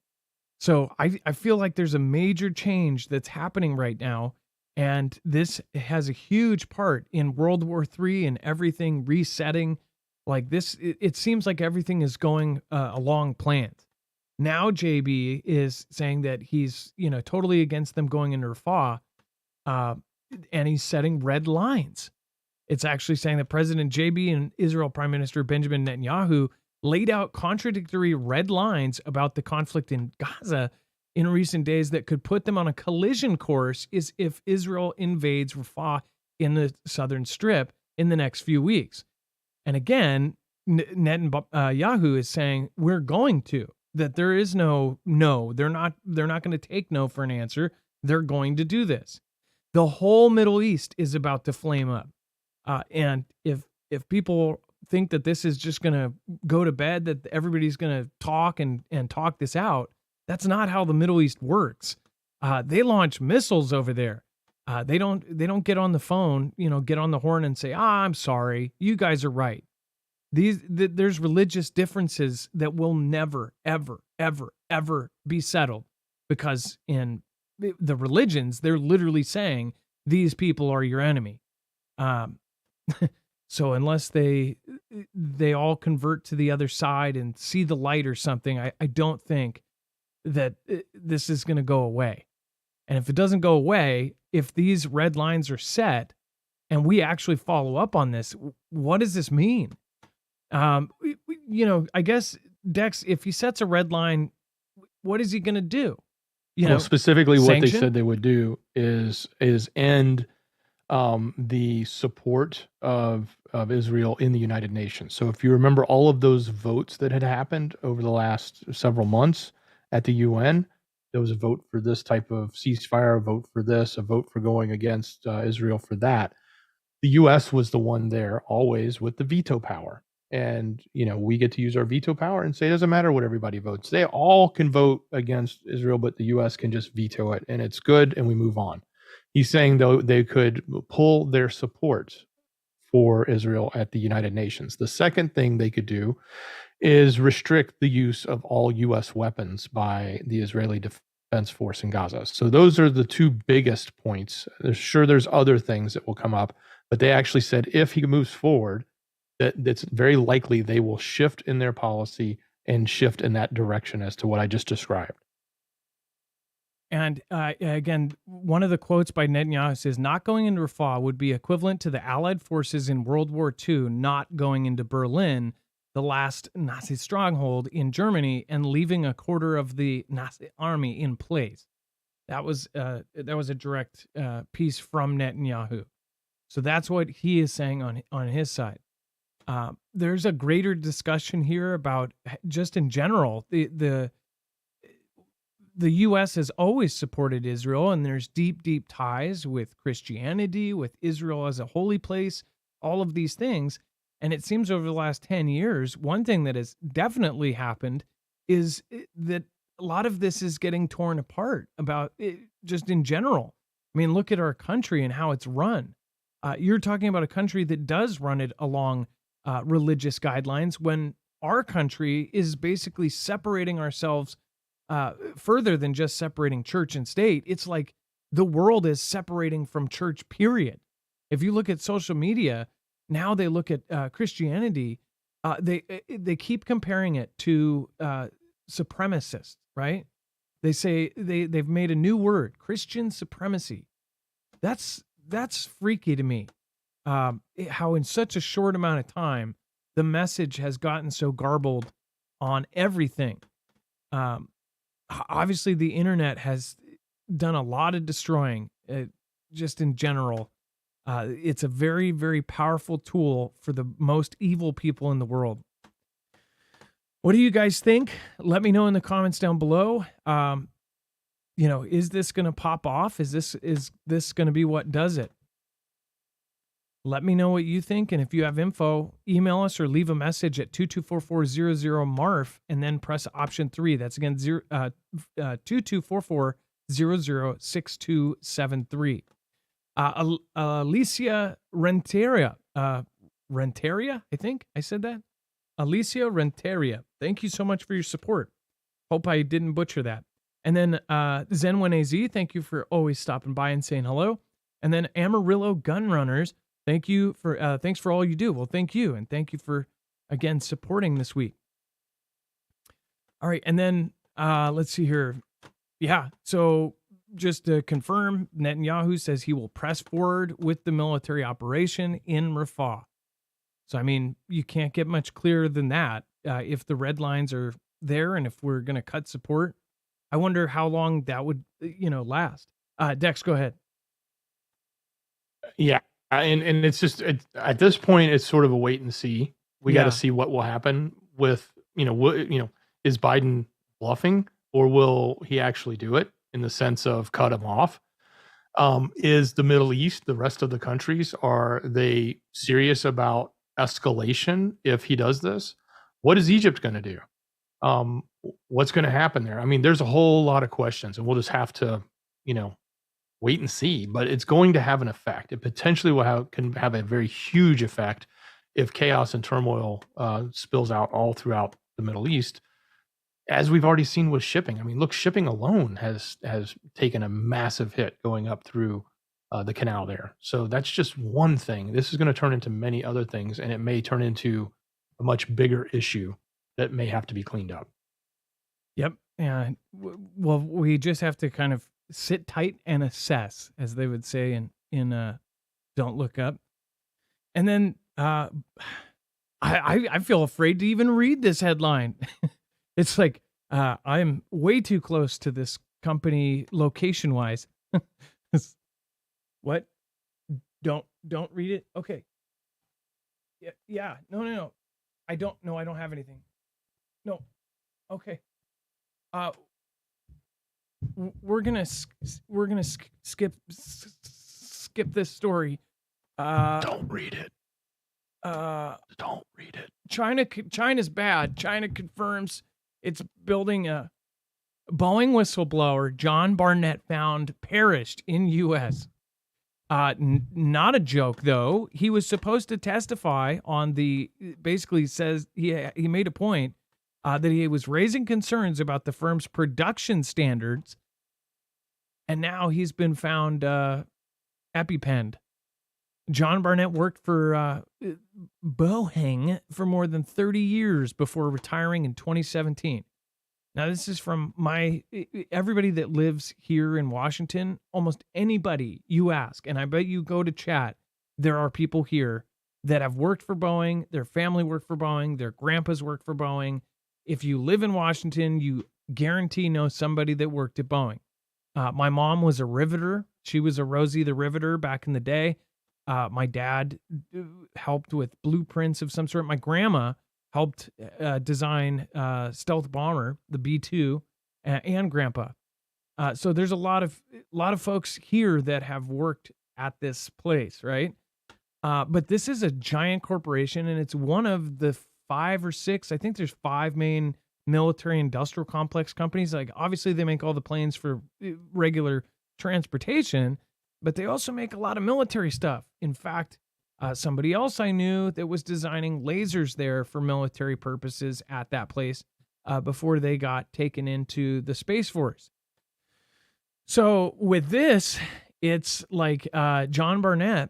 So I feel like there's a major change that's happening right now. And this has a huge part in World War III and everything resetting. Like this, it seems like everything is going along planned. Now JB is saying that he's, totally against them going into Rafah, and he's setting red lines. It's actually saying that President JB and Israel Prime Minister Benjamin Netanyahu laid out contradictory red lines about the conflict in Gaza in recent days that could put them on a collision course if Israel invades Rafah in the southern strip in the next few weeks. And again, Netanyahu is saying we're going to, that there is no, they're not going to take no for an answer. They're going to do this. The whole Middle East is about to flame up. And if people think that this is just going to go to bed, that everybody's going to talk and talk this out, that's not how the Middle East works. They launch missiles over there. They don't get on the phone, get on the horn and say, I'm sorry, you guys are right. There's religious differences that will never, ever, ever, ever be settled, because in the religions, they're literally saying these people are your enemy. So unless they all convert to the other side and see the light or something, I don't think that this is going to go away. And if it doesn't go away, if these red lines are set and we actually follow up on this, what does this mean? I guess, Dex, if he sets a red line, what is he going to do? Specifically what sanction? they said they would do is end the support of Israel in the United Nations. So if you remember all of those votes that had happened over the last several months at the UN, there was a vote for this type of ceasefire, a vote for this, a vote for going against Israel for that. The US was the one there always with the veto power. And, we get to use our veto power and say, it doesn't matter what everybody votes. They all can vote against Israel, but the US can just veto it, and it's good, and we move on. He's saying, though, they could pull their support for Israel at the United Nations. The second thing they could do is restrict the use of all U.S. weapons by the Israeli Defense Force in Gaza. So those are the two biggest points. There's other things that will come up, but they actually said if he moves forward, that's very likely they will shift in their policy and shift in that direction as to what I just described. And again, one of the quotes by Netanyahu says, not going into Rafah would be equivalent to the Allied forces in World War II not going into Berlin, the last Nazi stronghold in Germany, and leaving a quarter of the Nazi army in place. That was a direct piece from Netanyahu. So that's what he is saying on his side. There's a greater discussion here about just in general, the U.S. has always supported Israel, and there's deep, deep ties with Christianity, with Israel as a holy place, all of these things. And it seems over the last 10 years, one thing that has definitely happened is that a lot of this is getting torn apart about it, just in general. I mean, look at our country and how it's run. You're talking about a country that does run it along religious guidelines when our country is basically separating ourselves further than just separating church and state. It's like the world is separating from church, period. If you look at social media, now they look at Christianity, they keep comparing it to supremacists, right? They say they've made a new word, Christian supremacy. That's freaky to me. How in such a short amount of time, the message has gotten so garbled on everything. Obviously, the internet has done a lot of destroying, just in general. It's a very, very powerful tool for the most evil people in the world. What do you guys think? Let me know in the comments down below. Is this going to pop off? Is this going to be what does it? Let me know what you think, and if you have info, email us or leave a message at 224400MARF and then press option 3. That's again 2244006273. Alicia Renteria, Renteria, I think I said that. Alicia Renteria, thank you so much for your support. Hope I didn't butcher that. And then Zen1AZ, thank you for always stopping by and saying hello. And then Amarillo Gunrunners, thank you for thanks for all you do. Well, thank you, and thank you for again supporting this week. All right, and then let's see here. Yeah, so just to confirm, Netanyahu says he will press forward with the military operation in Rafah. So I mean, you can't get much clearer than that. If the red lines are there, and if we're going to cut support, I wonder how long that would last. Dex, go ahead. Yeah. And it's just at this point, it's sort of a wait and see. We got to see what will happen with, is Biden bluffing, or will he actually do it in the sense of cut him off? Is the Middle East, the rest of the countries, are they serious about escalation if he does this? What is Egypt going to do? What's going to happen there? I mean, there's a whole lot of questions, and we'll just have to, wait and see. But it's going to have an effect. It potentially can have a very huge effect if chaos and turmoil spills out all throughout the Middle East, as we've already seen with shipping. I mean, look, shipping alone has taken a massive hit going up through the canal there. So that's just one thing. This is going to turn into many other things, and it may turn into a much bigger issue that may have to be cleaned up. Yep. Yeah. Well, we just have to kind of sit tight and assess, as they would say in Don't Look Up. And then I feel afraid to even read this headline. It's like I'm way too close to this company location wise. What? Don't read it. Okay. Yeah. No. I don't have anything. No. Okay. We're gonna skip this story. Don't read it. Don't read it. China's bad. China confirms it's building a Boeing whistleblower John Barnett found perished in U.S. Not a joke though. He was supposed to testify on basically says he made a point that he was raising concerns about the firm's production standards, and now he's been found EpiPenned. John Barnett worked for Boeing for more than 30 years before retiring in 2017. Now, this is from everybody that lives here in Washington, almost anybody you ask, and I bet you go to chat, there are people here that have worked for Boeing, their family worked for Boeing, their grandpas worked for Boeing. If you live in Washington, you guarantee know somebody that worked at Boeing. My mom was a riveter. She was a Rosie the Riveter back in the day. My dad helped with blueprints of some sort. My grandma helped design stealth bomber, the B-2, and grandpa. So there's a lot of folks here that have worked at this place, right? But this is a giant corporation, and it's one of the 5 or 6. I think there's 5 main military industrial complex companies. Like, obviously, they make all the planes for regular transportation, but they also make a lot of military stuff. In fact, somebody else I knew that was designing lasers there for military purposes at that place before they got taken into the Space Force. So with this, it's like John Barnett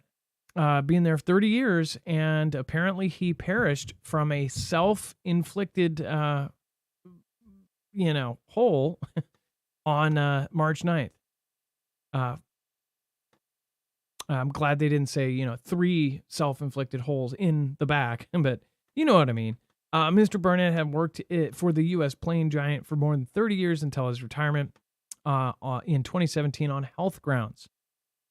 being there 30 years, and apparently he perished from a self-inflicted, hole on March 9th. I'm glad they didn't say, 3 self-inflicted holes in the back, but you know what I mean. Mr. Barnett had worked for the U.S. plane giant for more than 30 years until his retirement in 2017 on health grounds.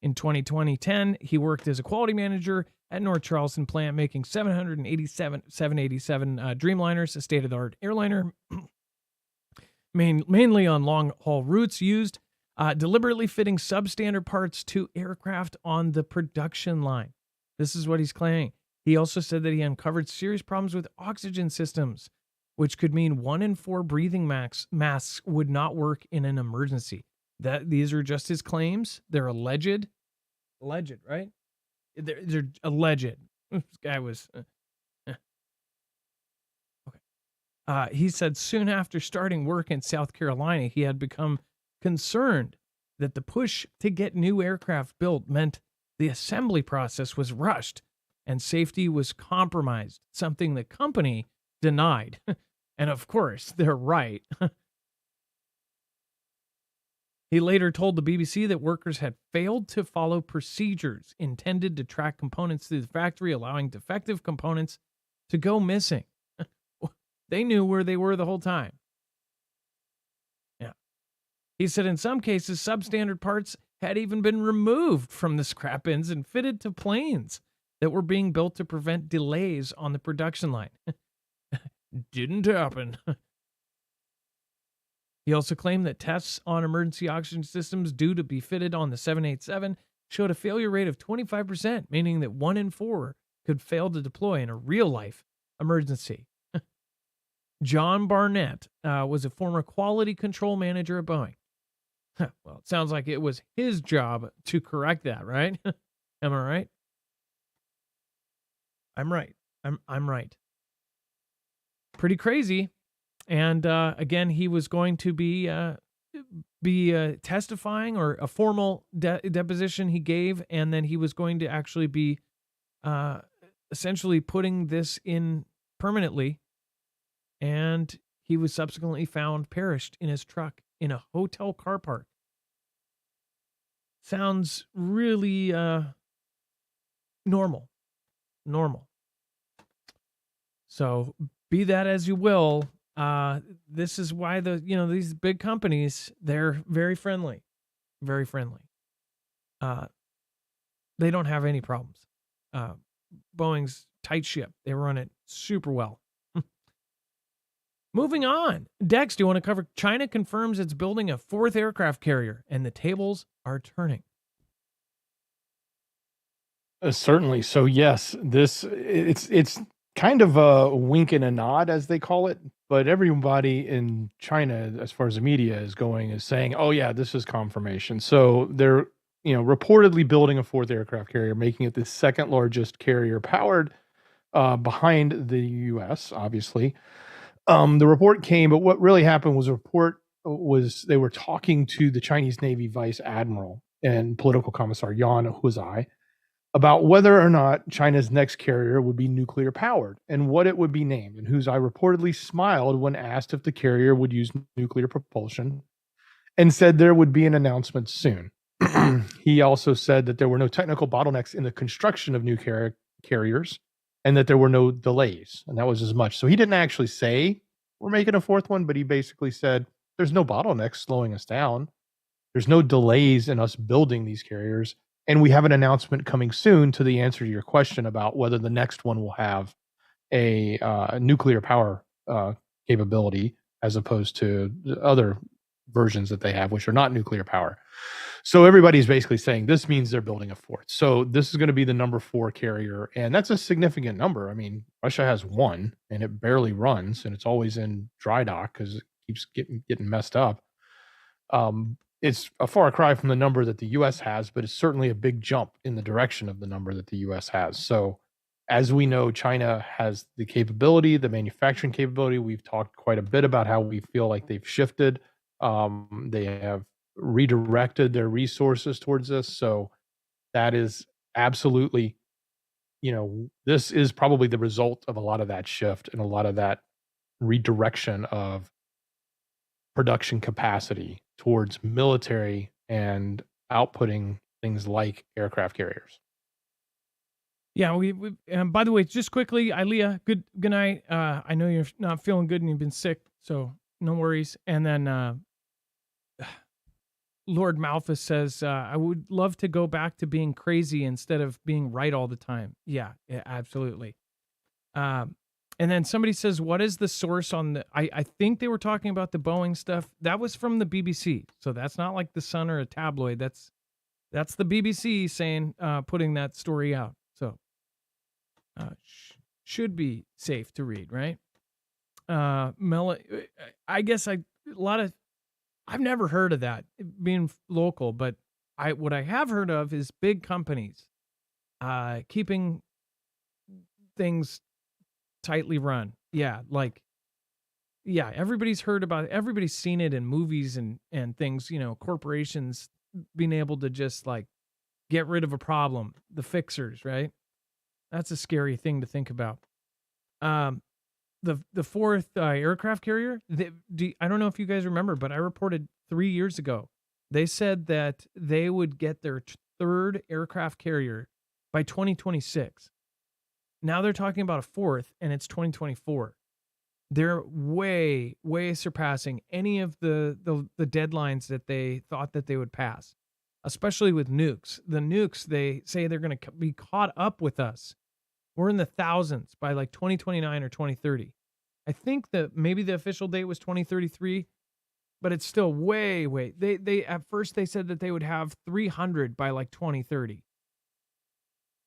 In 2010, he worked as a quality manager at North Charleston plant, making 787 Dreamliners, a state-of-the-art airliner, mainly on long-haul routes, used deliberately fitting substandard parts to aircraft on the production line. This is what he's claiming. He also said that he uncovered serious problems with oxygen systems, which could mean 1 in 4 breathing masks would not work in an emergency. These are just his claims. They're alleged, right? They're alleged. This guy was okay. He said soon after starting work in South Carolina, he had become concerned that the push to get new aircraft built meant the assembly process was rushed and safety was compromised, something the company denied. And of course, they're right. He later told the BBC that workers had failed to follow procedures intended to track components through the factory, allowing defective components to go missing. They knew where they were the whole time. Yeah. He said in some cases, substandard parts had even been removed from the scrap bins and fitted to planes that were being built to prevent delays on the production line. Didn't happen. He also claimed that tests on emergency oxygen systems due to be fitted on the 787 showed a failure rate of 25%, meaning that 1 in 4 could fail to deploy in a real-life emergency. John Barnett was a former quality control manager at Boeing. Well, it sounds like it was his job to correct that, right? Am I right? I'm right. I'm right. Pretty crazy. And again, he was going to be testifying, or a formal deposition he gave, and then he was going to actually be essentially putting this in permanently. And he was subsequently found perished in his truck in a hotel car park. Sounds really normal. So be that as you will. This is why these big companies, they're very friendly. They don't have any problems. Boeing's tight ship. They run it super well. Moving on. Dex, do you want to cover China confirms it's building a 4th aircraft carrier and the tables are turning? Certainly. So yes, it's kind of a wink and a nod, as they call it, but everybody in China, as far as the media is saying, oh yeah, this is confirmation. So they're, reportedly building a 4th aircraft carrier, making it the 2nd largest carrier powered behind the US, obviously. The report came, but what really happened was they were talking to the Chinese Navy Vice Admiral and political commissar Yan Huizai about whether or not China's next carrier would be nuclear powered and what it would be named. And Huizai reportedly smiled when asked if the carrier would use nuclear propulsion and said there would be an announcement soon. He also said that there were no technical bottlenecks in the construction of new carriers and that there were no delays. And that was as much. So he didn't actually say we're making a 4th one, but he basically said there's no bottlenecks slowing us down. There's no delays in us building these carriers. And we have an announcement coming soon to the answer to your question about whether the next one will have a nuclear power capability as opposed to the other versions that they have, which are not nuclear power. So everybody's basically saying this means they're building a fourth. So this is going to be the number 4 carrier, and that's a significant number. I mean, Russia has one, and it barely runs, and it's always in dry dock because it keeps getting messed up. It's a far cry from the number that the U.S. has, but it's certainly a big jump in the direction of the number that the U.S. has. So, as we know, China has the capability, the manufacturing capability. We've talked quite a bit about how we feel like they've shifted. They have redirected their resources towards this. So, that is absolutely, this is probably the result of a lot of that shift and a lot of that redirection of production capacity towards military and outputting things like aircraft carriers. Yeah, we by the way, just quickly, Ilea, good night. I know you're not feeling good and you've been sick, so no worries. And then Lord Malthus says, I would love to go back to being crazy instead of being right all the time. Yeah, absolutely. And then somebody says, what is the source on the, I think they were talking about the Boeing stuff. That was from the BBC. So that's not like the Sun or a tabloid. That's the BBC saying, putting that story out. So should be safe to read, right? I guess I've never heard of that being local, but what I have heard of is big companies keeping things tightly run. Yeah, everybody's heard about it. Everybody's seen it in movies and things, corporations being able to just like get rid of a problem, the fixers, right? That's a scary thing to think about. The fourth aircraft carrier, I don't know if you guys remember, but I reported 3 years ago, they said that they would get their third aircraft carrier by 2026. Now they're talking about a fourth, and it's 2024. They're way, way surpassing any of the deadlines that they thought that they would pass, especially with nukes. The nukes, they say they're going to be caught up with us. We're in the thousands by like 2029 or 2030. I think that maybe the official date was 2033, but it's still way. They at first they said that they would have 300 by like 2030.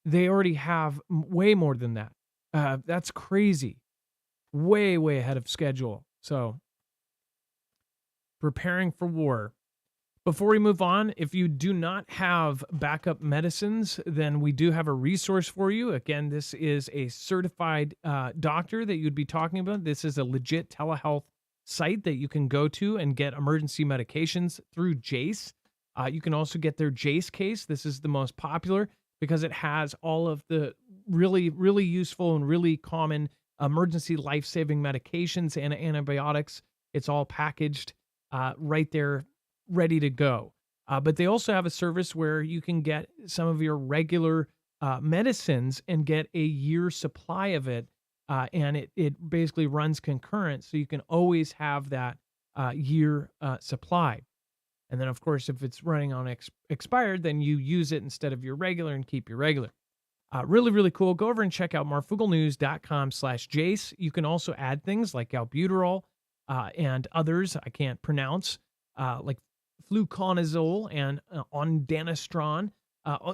They already have way more than that. That's crazy. Way, way ahead of schedule. So, preparing for war. Before we move on, if you do not have backup medicines, then we do have a resource for you. Again, this is a certified doctor that you'd be talking about. This is a legit telehealth site that you can go to and get emergency medications through Jace. You can also get their Jace case. This is the most popular because it has all of the really, really useful and really common emergency life-saving medications and antibiotics. It's all packaged right there, ready to go. But they also have a service where you can get some of your regular medicines and get a year supply of it. And it basically runs concurrent. So you can always have that year supply. And then, of course, if it's running on expired, then you use it instead of your regular and keep your regular. Really, really cool. Go over and check out marfooglenews.com/Jace. You can also add things like albuterol and others I can't pronounce, like fluconazole and ondansetron.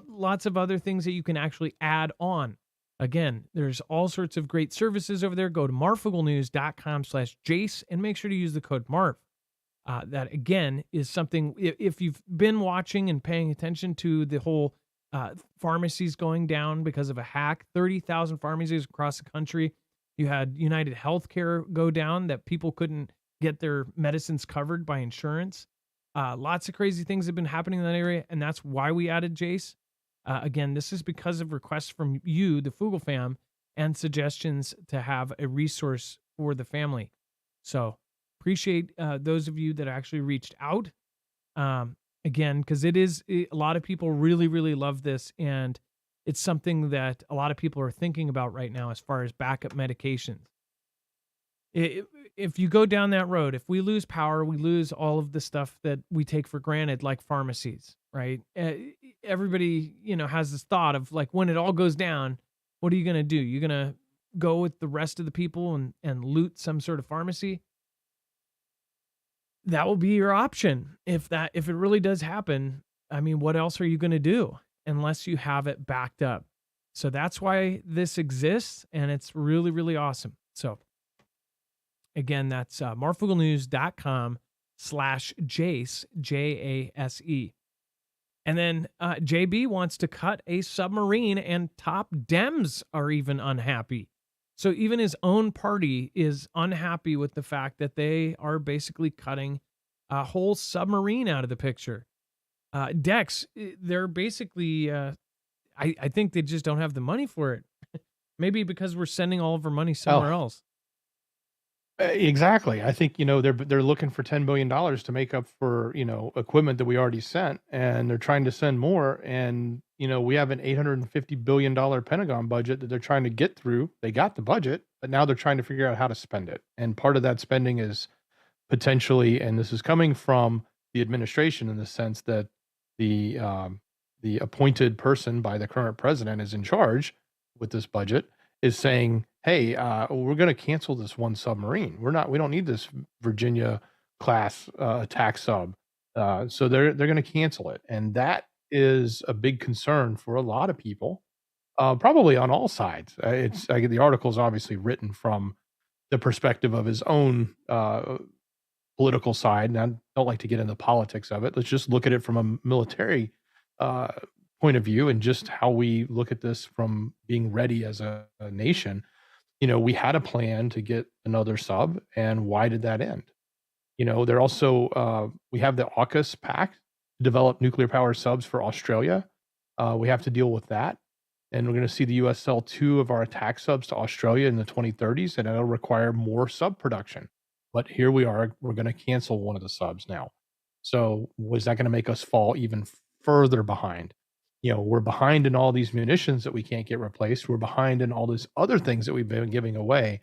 Lots of other things that you can actually add on. Again, there's all sorts of great services over there. Go to marfooglenews.com/Jace and make sure to use the code MARF. That, again, is something, if you've been watching and paying attention to the whole pharmacies going down because of a hack, 30,000 pharmacies across the country. You had United Healthcare go down, that people couldn't get their medicines covered by insurance. Lots of crazy things have been happening in that area, and that's why we added Jace. Again, this is because of requests from you, the Foogle fam, and suggestions to have a resource for the family. So appreciate those of you that actually reached out. Again, because a lot of people really, really love this, and it's something that a lot of people are thinking about right now as far as backup medications. If you go down that road, if we lose power, we lose all of the stuff that we take for granted, like pharmacies. right? Everybody, has this thought of like when it all goes down, what are you going to do? You're going to go with the rest of the people and loot some sort of pharmacy? That will be your option. If it really does happen, I mean, what else are you going to do unless you have it backed up? So that's why this exists, and it's really, really awesome. So again, that's marfooglenews.com/Jase, Jase. And then JB wants to cut a submarine, and top Dems are even unhappy. So even his own party is unhappy with the fact that they are basically cutting a whole submarine out of the picture. Dex, they're basically, I think they just don't have the money for it. Maybe because we're sending all of our money somewhere else. Exactly. I think, they're looking for $10 billion to make up for, equipment that we already sent, and they're trying to send more. And, we have an $850 billion Pentagon budget that they're trying to get through. They got the budget, but now they're trying to figure out how to spend it. And part of that spending is potentially, and this is coming from the administration in the sense that the appointed person by the current president is in charge with this budget, is saying, hey, we're going to cancel this one submarine. We don't need this Virginia class attack sub. So they're going to cancel it. And that is a big concern for a lot of people, probably on all sides. The article is obviously written from the perspective of his own political side. And I don't like to get into politics of it. Let's just look at it from a military point of view, and just how we look at this from being ready as a nation. We had a plan to get another sub, and why did that end? They're also, we have the AUKUS pact to develop nuclear power subs for Australia. We have to deal with that. And we're going to see the U.S. sell 2 of our attack subs to Australia in the 2030s, and that'll require more sub production. But here we are, we're going to cancel one of the subs now. So was that going to make us fall even further behind? We're behind in all these munitions that we can't get replaced. We're behind in all these other things that we've been giving away.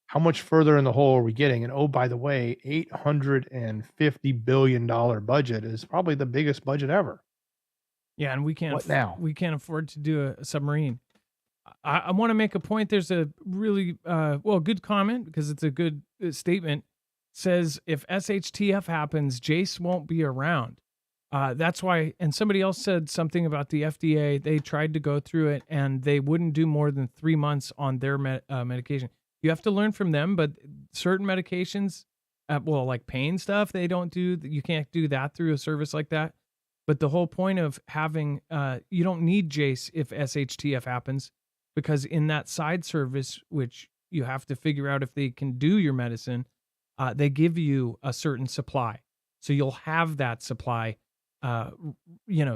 How much further in the hole are we getting? And oh, by the way, $850 billion budget is probably the biggest budget ever. Yeah, and we can't What now? We can't afford to do a submarine. I want to make a point. There's a really good comment, because it's a good statement. Says if SHTF happens, Jace won't be around. That's why. And somebody else said something about the FDA. They tried to go through it, and they wouldn't do more than 3 months on their medication. You have to learn from them, but certain medications, like pain stuff, they don't do. You can't do that through a service like that. But the whole point of having, you don't need Jace if SHTF happens, because in that side service, which you have to figure out if they can do your medicine, they give you a certain supply. So you'll have that supply,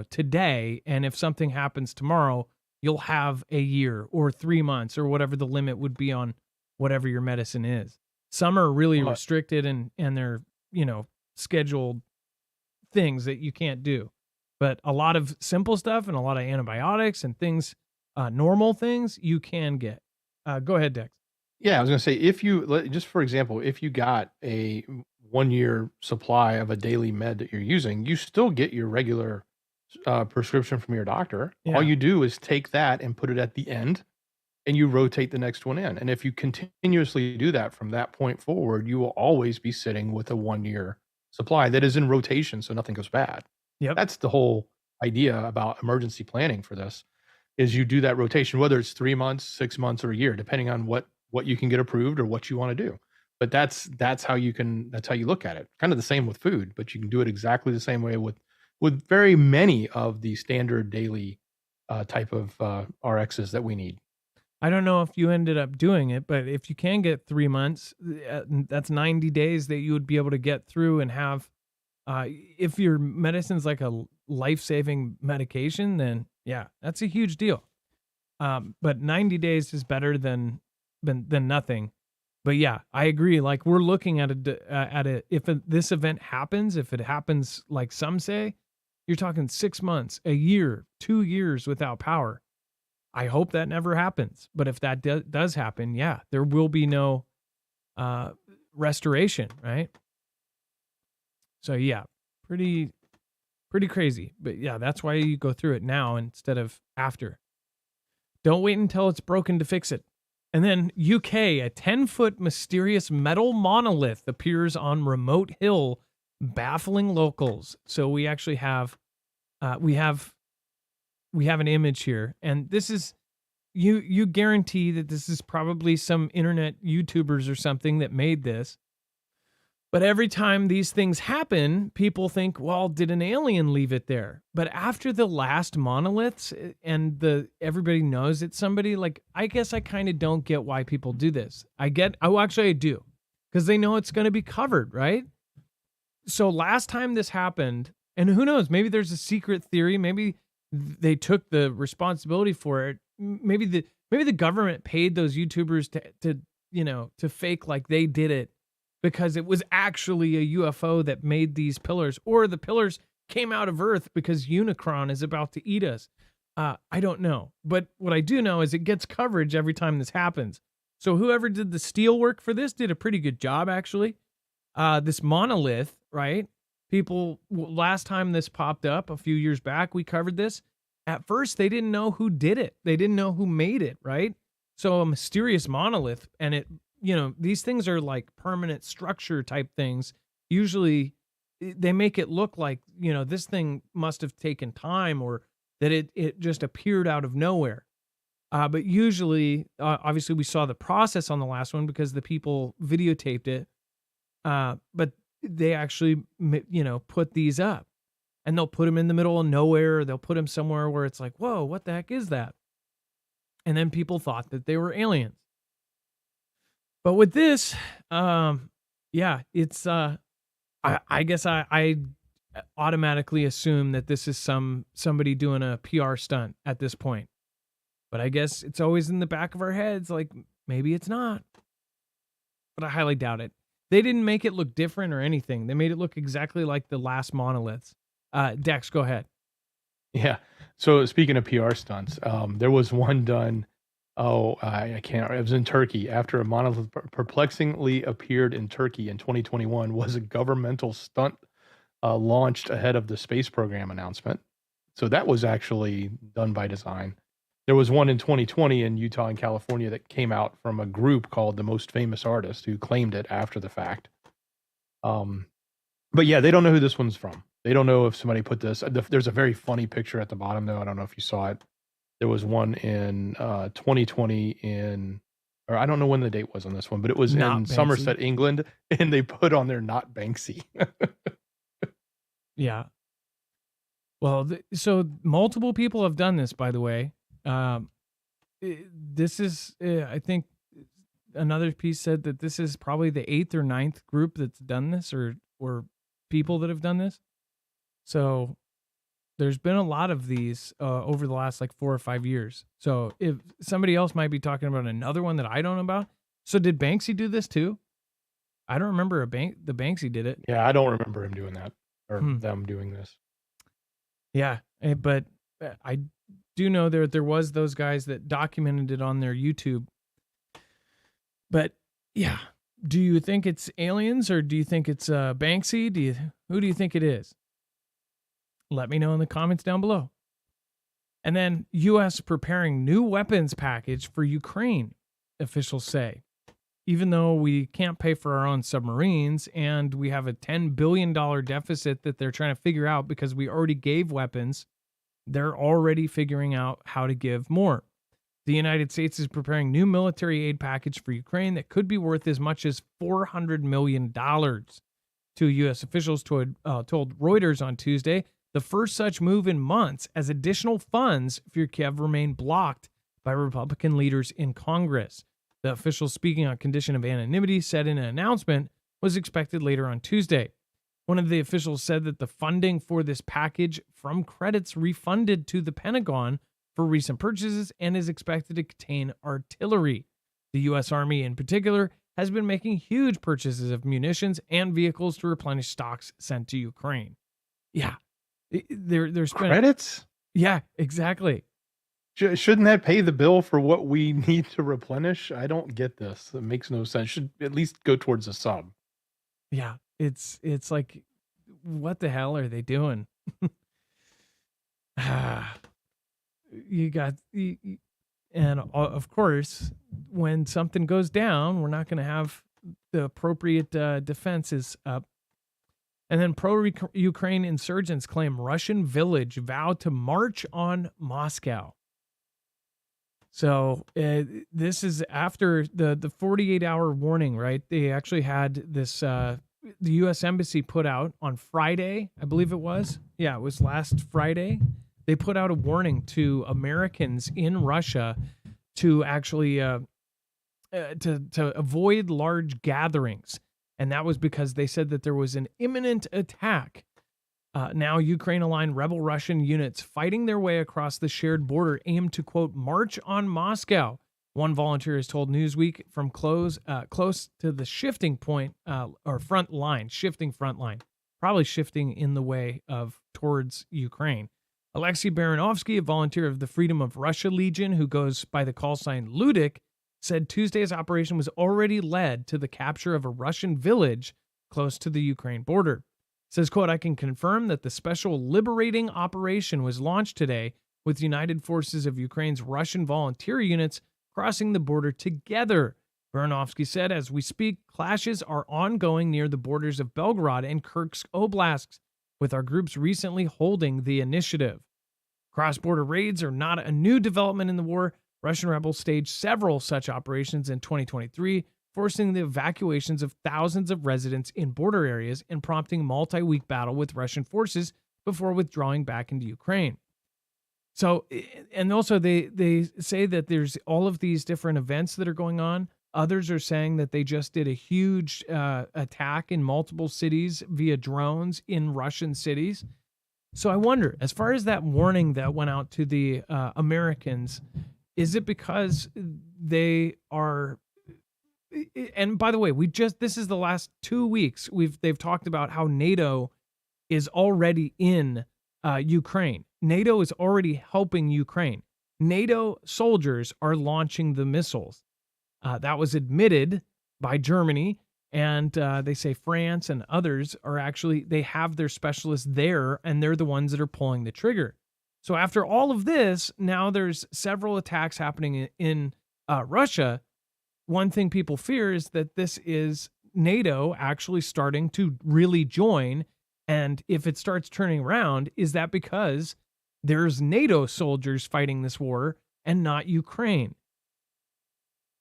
today. And if something happens tomorrow, you'll have a year or 3 months or whatever the limit would be on whatever your medicine is. Some are really restricted, and they're, scheduled things that you can't do. But a lot of simple stuff and a lot of antibiotics and things, normal things, you can get. Go ahead, Dex. Yeah, I was going to say, just for example, if you got a 1 year supply of a daily med that you're using, you still get your regular prescription from your doctor. Yeah. All you do is take that and put it at the end, and you rotate the next one in. And if you continuously do that from that point forward, you will always be sitting with a 1 year supply that is in rotation, so nothing goes bad. Yep. That's the whole idea about emergency planning for this, is you do that rotation, whether it's 3 months, 6 months, or a year, depending on what you can get approved or what you want to do. But that's how you look at it. Kind of the same with food, but you can do it exactly the same way with very many of the standard daily type of RXs that we need. I don't know if you ended up doing it, but if you can get 3 months, that's 90 days that you would be able to get through and have. If your medicine's like a life-saving medication, then yeah, that's a huge deal. But 90 days is better than nothing. But yeah, I agree. Like, we're looking at this event happens, if it happens, like some say, you're talking 6 months, a year, 2 years without power. I hope that never happens. But if that does happen, yeah, there will be no restoration, right? So yeah, pretty Pretty crazy. But yeah, that's why you go through it now instead of after. Don't wait until it's broken to fix it. And then UK, a 10-foot mysterious metal monolith appears on remote hill, baffling locals. So we actually have, we have an image here, and this is, you guarantee that this is probably some internet YouTubers or something that made this. But every time these things happen, people think, well, did an alien leave it there? But after the last monoliths and everybody knows it's somebody, like, I guess I kind of don't get why people do this. I do. Because they know it's going to be covered, right? So last time this happened, and who knows, maybe there's a secret theory. Maybe they took the responsibility for it. Maybe the government paid those YouTubers to fake like they did it, because it was actually a UFO that made these pillars, or the pillars came out of Earth because Unicron is about to eat us. I don't know. But what I do know is it gets coverage every time this happens. So whoever did the steel work for this did a pretty good job, actually. This monolith, right? Last time this popped up a few years back, we covered this. At first, they didn't know who did it. They didn't know who made it, right? So a mysterious monolith, and these things are like permanent structure type things. Usually they make it look like, this thing must have taken time, or that it just appeared out of nowhere. But usually, obviously we saw the process on the last one because the people videotaped it. But they actually, put these up, and they'll put them in the middle of nowhere. Or they'll put them somewhere where it's like, whoa, what the heck is that? And then people thought that they were aliens. But with this, it's, I guess I automatically assume that this is somebody doing a PR stunt at this point. But I guess it's always in the back of our heads, like, maybe it's not. But I highly doubt it. They didn't make it look different or anything. They made it look exactly like the last monoliths. Dex, go ahead. Yeah. So speaking of PR stunts, there was one done. Oh, I can't. It was in Turkey. After a monolith perplexingly appeared in Turkey in 2021, was a governmental stunt launched ahead of the space program announcement. So that was actually done by design. There was one in 2020 in Utah and California that came out from a group called The Most Famous Artist, who claimed it after the fact. But yeah, they don't know who this one's from. They don't know if somebody put this. There's a very funny picture at the bottom, though. I don't know if you saw it. There was one in 2020 or I don't know when the date was on this one, but it was Not in Banksy. Somerset, England, and they put on there "Not Banksy." Yeah. Well, so multiple people have done this, by the way. This is, I think, another piece said that this is probably the 8th or 9th group that's done this, or people that have done this. So there's been a lot of these over the last like 4 or 5 years. So if somebody else might be talking about another one that I don't know about. So did Banksy do this too? I don't remember the Banksy did it. Yeah, I don't remember him doing that, or them doing this. Yeah, but I do know there was those guys that documented it on their YouTube. But yeah, do you think it's aliens, or do you think it's Banksy? Who do you think it is? Let me know in the comments down below. And then U.S. preparing new weapons package for Ukraine, officials say. Even though we can't pay for our own submarines and we have a $10 billion deficit that they're trying to figure out because we already gave weapons, they're already figuring out how to give more. The United States is preparing new military aid package for Ukraine that could be worth as much as $400 million. Two U.S. officials told Reuters on Tuesday, the first such move in months, as additional funds for Kiev remain blocked by Republican leaders in Congress. The official, speaking on condition of anonymity, said in an announcement was expected later on Tuesday. One of the officials said that the funding for this package from credits refunded to the Pentagon for recent purchases and is expected to contain artillery. The U.S. Army, in particular, has been making huge purchases of munitions and vehicles to replenish stocks sent to Ukraine. Yeah. There's Credits? Yeah, exactly. Shouldn't that pay the bill for what we need to replenish? I don't get this. It makes no sense. Should at least go towards a sub. Yeah, it's like, what the hell are they doing? you got, and of course, when something goes down, we're not going to have the appropriate defenses up. And then pro-Ukraine insurgents claim Russian village vowed to march on Moscow. So this is after the 48-hour warning, right? They actually had this, the U.S. Embassy put out on Friday, I believe it was. Yeah, it was last Friday. They put out a warning to Americans in Russia to actually to avoid large gatherings. And that was because they said that there was an imminent attack. Now, Ukraine-aligned rebel Russian units fighting their way across the shared border aim to, quote, march on Moscow. One volunteer has told Newsweek from close to the shifting point or front line, probably shifting in the way of towards Ukraine. Alexei Baranovsky, a volunteer of the Freedom of Russia Legion who goes by the call sign Ludik, said Tuesday's operation was already led to the capture of a Russian village close to the Ukraine border. Says, quote, I can confirm that the special liberating operation was launched today with United Forces of Ukraine's Russian volunteer units crossing the border together. Baranovsky said, as we speak, clashes are ongoing near the borders of Belgorod and Kursk oblasts, with our groups recently holding the initiative. Cross-border raids are not a new development in the war. Russian rebels staged several such operations in 2023, forcing the evacuations of thousands of residents in border areas and prompting multi-week battle with Russian forces before withdrawing back into Ukraine. So, and also they say that there's all of these different events that are going on. Others are saying that they just did a huge attack in multiple cities via drones in Russian cities. So I wonder, as far as that warning that went out to the Americans, is it because they are, and by the way, this is the last 2 weeks, they've talked about how NATO is already in Ukraine. NATO is already helping Ukraine. NATO soldiers are launching the missiles. That was admitted by Germany, and they say France and others are actually, they have their specialists there, and they're the ones that are pulling the trigger. So after all of this, now there's several attacks happening in Russia. One thing people fear is that this is NATO actually starting to really join. And if it starts turning around, is that because there's NATO soldiers fighting this war and not Ukraine?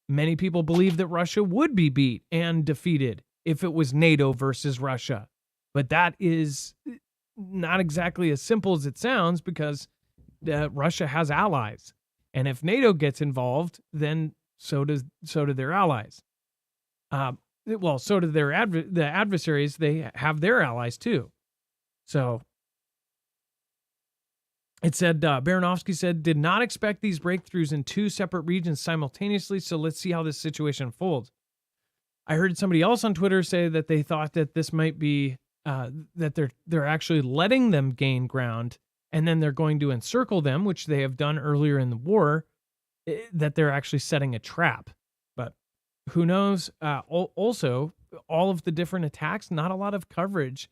Many people believe that Russia would be beat and defeated if it was NATO versus Russia. But that is not exactly as simple as it sounds, because Russia has allies. And if NATO gets involved, then so do their allies. Well, so do the adversaries. They have their allies too. So it said, Baranovsky said, did not expect these breakthroughs in two separate regions simultaneously, so let's see how this situation unfolds. I heard somebody else on Twitter say that they thought that this might be, that they're actually letting them gain ground, and then they're going to encircle them, which they have done earlier in the war, that they're actually setting a trap. But who knows? Also, all of the different attacks, not a lot of coverage.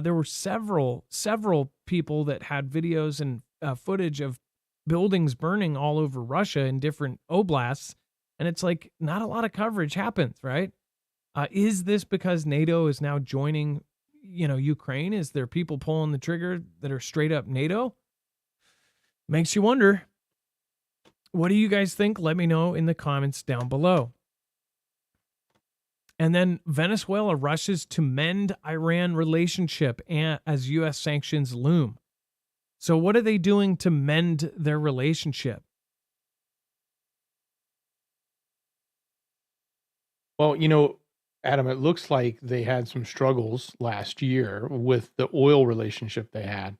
There were several people that had videos and footage of buildings burning all over Russia in different oblasts. And it's like, not a lot of coverage happens, right? Is this because NATO is now joining, Ukraine? Is there people pulling the trigger that are straight up NATO? Makes you wonder. What do you guys think? Let me know in the comments down below. And then Venezuela rushes to mend Iran relationship as U.S. sanctions loom. So what are they doing to mend their relationship? Well, Adam, it looks like they had some struggles last year with the oil relationship they had.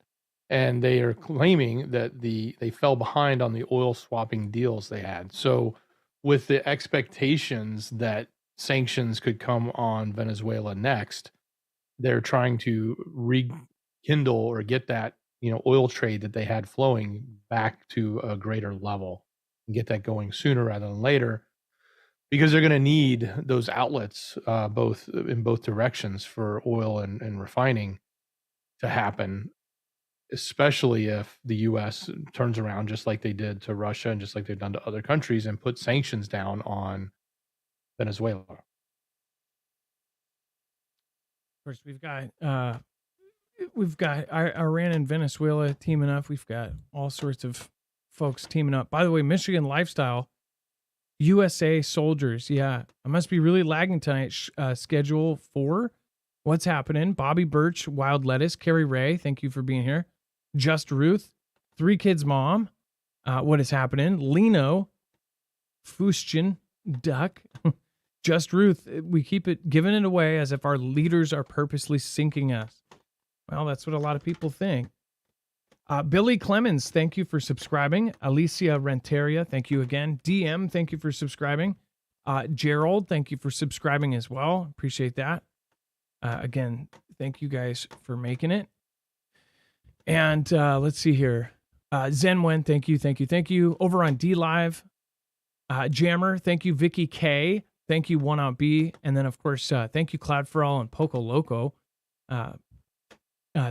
And they are claiming that they fell behind on the oil swapping deals they had. So with the expectations that sanctions could come on Venezuela next, they're trying to rekindle or get that, oil trade that they had flowing back to a greater level and get that going sooner rather than later, because they're going to need those outlets both in both directions for oil and refining to happen. especially if the U.S. turns around just like they did to Russia and just like they've done to other countries and put sanctions down on Venezuela. Of course, we've got Iran and Venezuela teaming up. We've got all sorts of folks teaming up. By the way, Michigan Lifestyle, USA soldiers. Yeah, I must be really lagging tonight. Schedule 4. What's happening? Bobby Birch, Wild Lettuce, Carrie Ray. Thank you for being here. Just Ruth, 3 kids mom. What is happening? Lino, Fustian, Duck. Just Ruth. We keep it giving it away as if our leaders are purposely sinking us. Well, that's what a lot of people think. Billy Clemens, thank you for subscribing. Alicia Renteria, thank you again. DM, thank you for subscribing. Gerald, thank you for subscribing as well. Appreciate that. Again, thank you guys for making it. And let's see here. Zenwen, thank you. Over on D Live, Jammer, thank you. Vicky K, thank you. One on B, and then of course, thank you, Cloud for All and Poco Loco.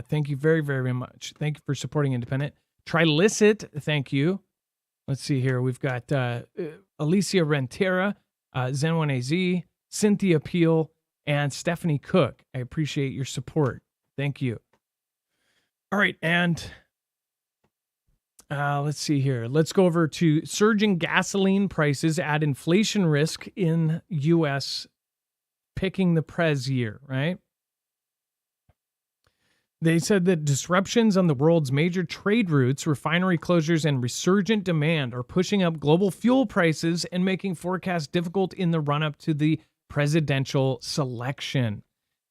Thank you very, very much. Thank you for supporting Independent. Trilicit, thank you. Let's see here. We've got Alicia Rentera, Zen1 AZ, Cynthia Peel, and Stephanie Cook. I appreciate your support. Thank you. All right, and let's see here. Let's go over to surging gasoline prices add inflation risk in U.S. picking the Prez year, right? They said that disruptions on the world's major trade routes, refinery closures, and resurgent demand are pushing up global fuel prices and making forecasts difficult in the run-up to the presidential selection.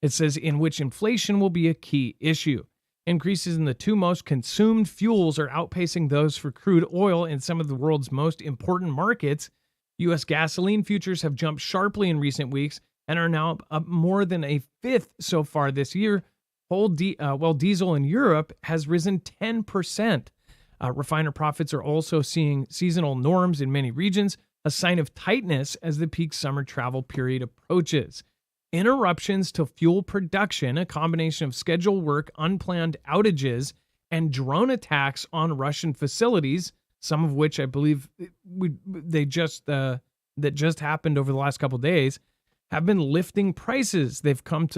It says in which inflation will be a key issue. Increases in the 2 most consumed fuels are outpacing those for crude oil in some of the world's most important markets. U.S. gasoline futures have jumped sharply in recent weeks and are now up more than a fifth so far this year. While diesel in Europe has risen 10%. Refiner profits are also seeing seasonal norms in many regions, a sign of tightness as the peak summer travel period approaches. Interruptions to fuel production, a combination of scheduled work, unplanned outages, and drone attacks on Russian facilities, some of which I believe that just happened over the last couple of days, have been lifting prices. They've come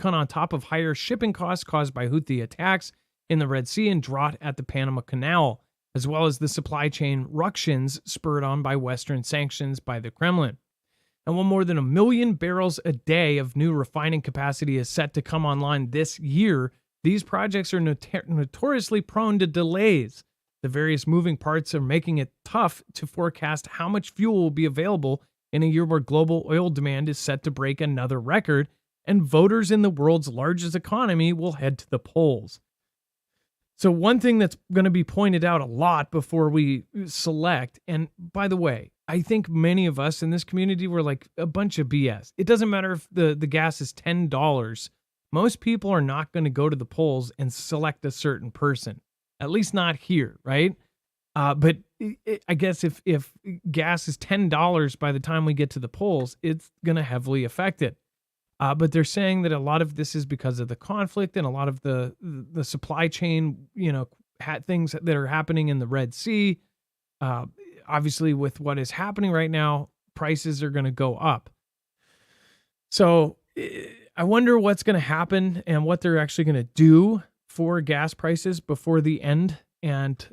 on top of higher shipping costs caused by Houthi attacks in the Red Sea and drought at the Panama Canal, as well as the supply chain ructions spurred on by Western sanctions by the Kremlin. And while more than 1 million barrels a day of new refining capacity is set to come online this year, these projects are notoriously prone to delays. The various moving parts are making it tough to forecast how much fuel will be available in a year where global oil demand is set to break another record, and voters in the world's largest economy will head to the polls. So one thing that's going to be pointed out a lot before we select, and by the way, I think many of us in this community were like a bunch of BS. It doesn't matter if the gas is $10. Most people are not going to go to the polls and select a certain person, at least not here, right? But I guess if gas is $10 by the time we get to the polls, it's going to heavily affect it. But they're saying that a lot of this is because of the conflict and a lot of the supply chain, things that are happening in the Red Sea. Obviously, with what is happening right now, prices are going to go up. So I wonder what's going to happen and what they're actually going to do for gas prices before the end. And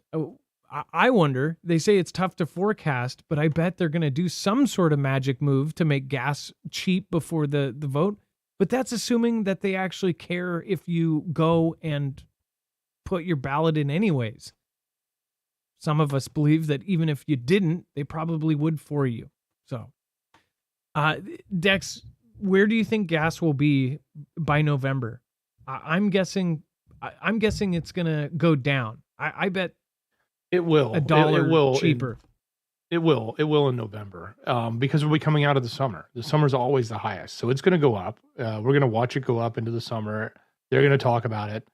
I wonder, they say it's tough to forecast, but I bet they're going to do some sort of magic move to make gas cheap before the vote. But that's assuming that they actually care if you go and put your ballot in anyways. Some of us believe that even if you didn't, they probably would for you. So, Dex, where do you think gas will be by November? I'm guessing it's going to go down. I bet it will. $1 it will cheaper. It will in November because we'll be coming out of the summer. The summer's always the highest. So it's going to go up. We're going to watch it go up into the summer. They're going to talk about it.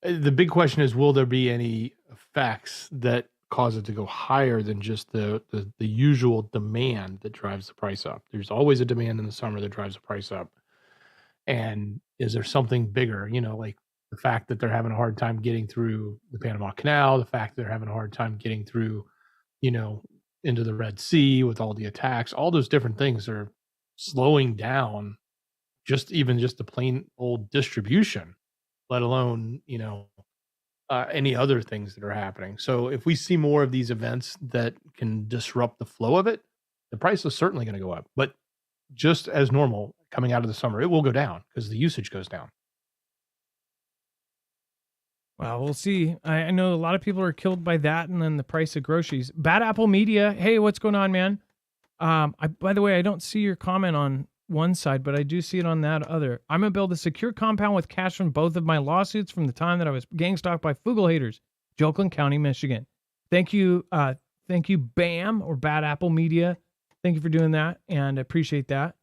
The big question is, will there be any effects that cause it to go higher than just the usual demand that drives the price up? There's always a demand in the summer that drives the price up. And is there something bigger, like the fact that they're having a hard time getting through the Panama Canal, the fact that they're having a hard time getting through, into the Red Sea with all the attacks, all those different things are slowing down just the plain old distribution, let alone, any other things that are happening. So if we see more of these events that can disrupt the flow of it, the price is certainly going to go up. But just as normal coming out of the summer, it will go down because the usage goes down. Well, we'll see. I know a lot of people are killed by that, and then the price of groceries. Bad Apple Media. Hey, what's going on, man? By the way, I don't see your comment on one side, but I do see it on that other. I'm gonna build a secure compound with cash from both of my lawsuits from the time that I was gang stalked by Fugel haters, Joplin County, Michigan. Thank you, BAM or Bad Apple Media. Thank you for doing that, and I appreciate that.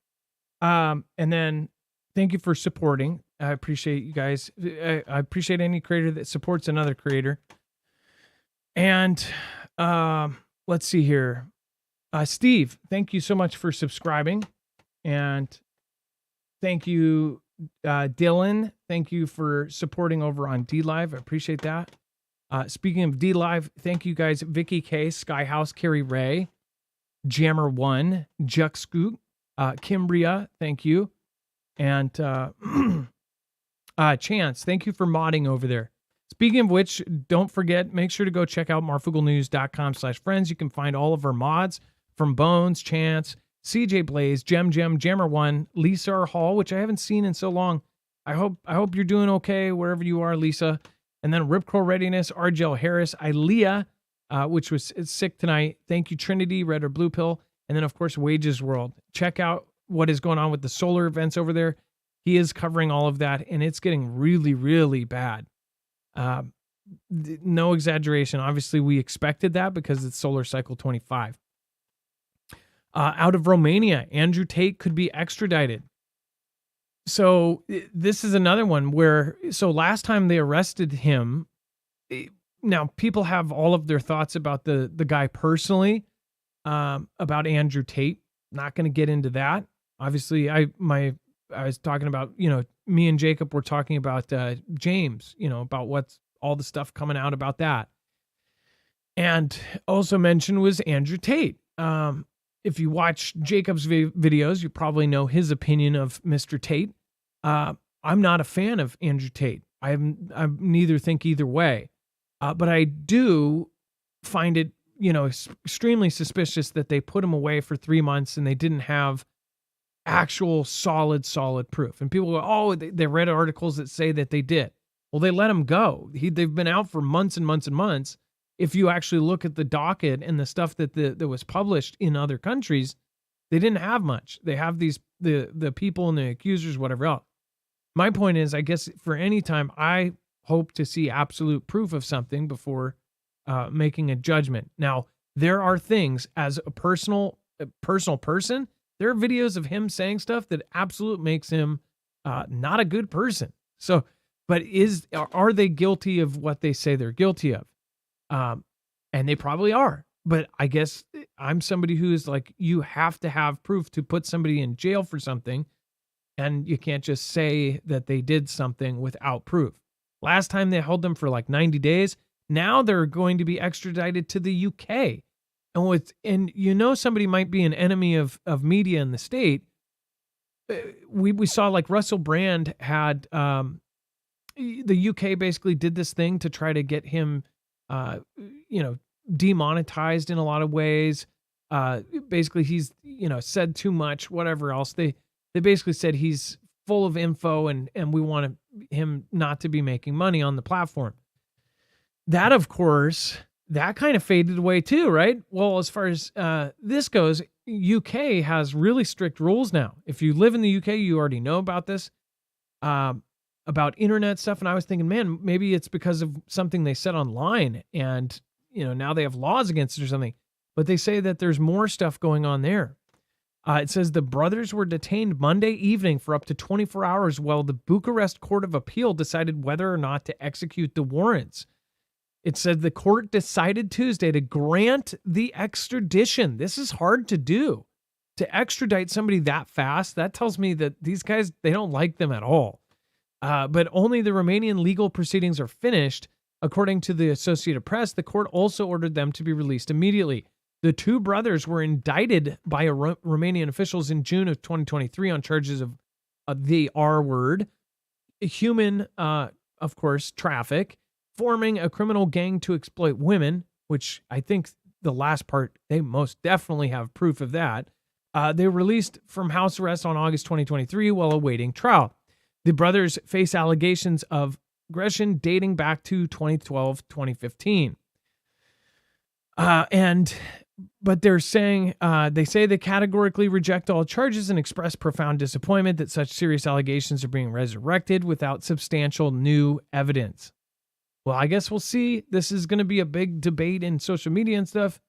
And then thank you for supporting. I appreciate you guys. I appreciate any creator that supports another creator. And let's see here. Steve, thank you so much for subscribing. And thank you, Dylan. Thank you for supporting over on DLive. I appreciate that. Speaking of DLive, thank you guys, Vicky K, Skyhouse, Carrie Ray, Jammer1, Juxcoot, Kimbria, thank you. And Chance, thank you for modding over there. Speaking of which, don't forget, make sure to go check out marfugglenews.com/friends. You can find all of our mods from Bones, Chance, CJ Blaze, Jammer1, Lisa Hall, which I haven't seen in so long. I hope you're doing okay wherever you are, Lisa. And then Ripcrow Readiness, RJL Harris, Ilea, which was sick tonight. Thank you, Trinity, Red or Blue Pill. And then, of course, Wages World. Check out what is going on with the solar events over there. He is covering all of that, and it's getting really, really bad. No exaggeration. Obviously, we expected that because it's solar cycle 25. Out of Romania, Andrew Tate could be extradited. So this is another one where, so last time they arrested him, now people have all of their thoughts about the guy personally, about Andrew Tate. Not going to get into that. Obviously, I was talking about, me and Jacob were talking about James, about what's all the stuff coming out about that. And also mentioned was Andrew Tate. If you watch Jacob's videos, you probably know his opinion of Mr. Tate. I'm not a fan of Andrew Tate. I neither think either way. But I do find it, extremely suspicious that they put him away for 3 months and they didn't have actual solid proof. And people go, oh, they read articles that say that they did. Well, they let him go. They've been out for months and months and months. If you actually look at the docket and the stuff that was published in other countries, they didn't have much. They have the people and the accusers, whatever else. My point is, I guess for any time, I hope to see absolute proof of something before making a judgment. Now, there are things as a personal person, there are videos of him saying stuff that absolutely makes him not a good person. So, but are they guilty of what they say they're guilty of? And they probably are. But I guess I'm somebody who is like, you have to have proof to put somebody in jail for something. And you can't just say that they did something without proof. Last time they held them for like 90 days. Now they're going to be extradited to the UK. And somebody might be an enemy of media in the state. We saw like Russell Brand had, the UK basically did this thing to try to get him, demonetized in a lot of ways. Basically he's, said too much, whatever else. They basically said he's full of info and we want him not to be making money on the platform. That, of course, that kind of faded away too, right? Well, as far as this goes, UK has really strict rules now. If you live in the UK, you already know about this, about internet stuff. And I was thinking, man, maybe it's because of something they said online and, now they have laws against it or something. But they say that there's more stuff going on there. It says the brothers were detained Monday evening for up to 24 hours while the Bucharest Court of Appeal decided whether or not to execute the warrants. It said the court decided Tuesday to grant the extradition. This is hard to do. To extradite somebody that fast, that tells me that these guys, they don't like them at all. But only the Romanian legal proceedings are finished. According to the Associated Press, the court also ordered them to be released immediately. The two brothers were indicted by Romanian officials in June of 2023 on charges of the R word, human, of course, traffic, forming a criminal gang to exploit women, which I think the last part, they most definitely have proof of that. They were released from house arrest on August 2023 while awaiting trial. The brothers face allegations of aggression dating back to 2012, 2015. But they're saying, they say they categorically reject all charges and express profound disappointment that such serious allegations are being resurrected without substantial new evidence. Well, I guess we'll see. This is going to be a big debate in social media and stuff.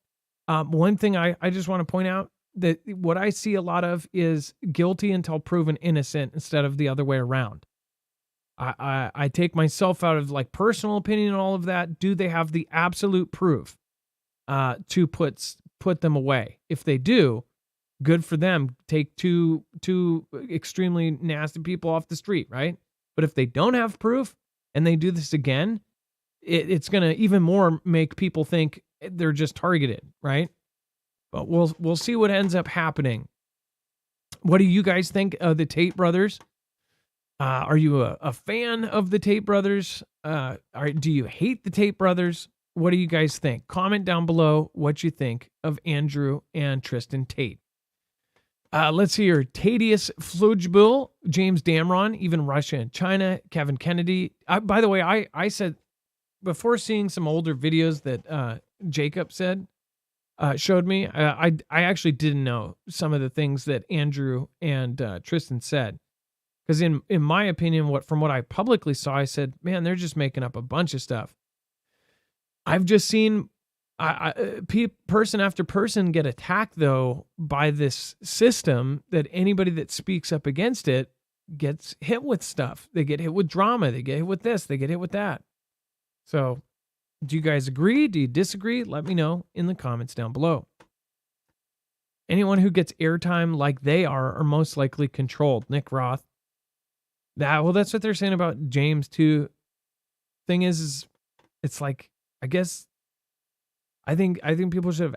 One thing I just want to point out that what I see a lot of is guilty until proven innocent instead of the other way around. I take myself out of like personal opinion and all of that. Do they have the absolute proof to put them away? If they do, good for them. Take two extremely nasty people off the street, right? But if they don't have proof and they do this again, it's going to even more make people think they're just targeted, right? But we'll see what ends up happening. What do you guys think of the Tate brothers? Are you a fan of the Tate brothers? Do you hate the Tate brothers? What do you guys think? Comment down below what you think of Andrew and Tristan Tate. Let's see here. Tadius Flujbull, James Damron, even Russia and China, Kevin Kennedy. By the way, I said, before seeing some older videos that Jacob showed me, I actually didn't know some of the things that Andrew and Tristan said. Because in my opinion, from what I publicly saw, I said, man, they're just making up a bunch of stuff. I've just seen person after person get attacked, though, by this system that anybody that speaks up against it gets hit with stuff. They get hit with drama. They get hit with this. They get hit with that. So do you guys agree? Do you disagree? Let me know in the comments down below. Anyone who gets airtime like they are most likely controlled. Nick Roth. That's what they're saying about James too. Thing is it's like, I guess, I think people should have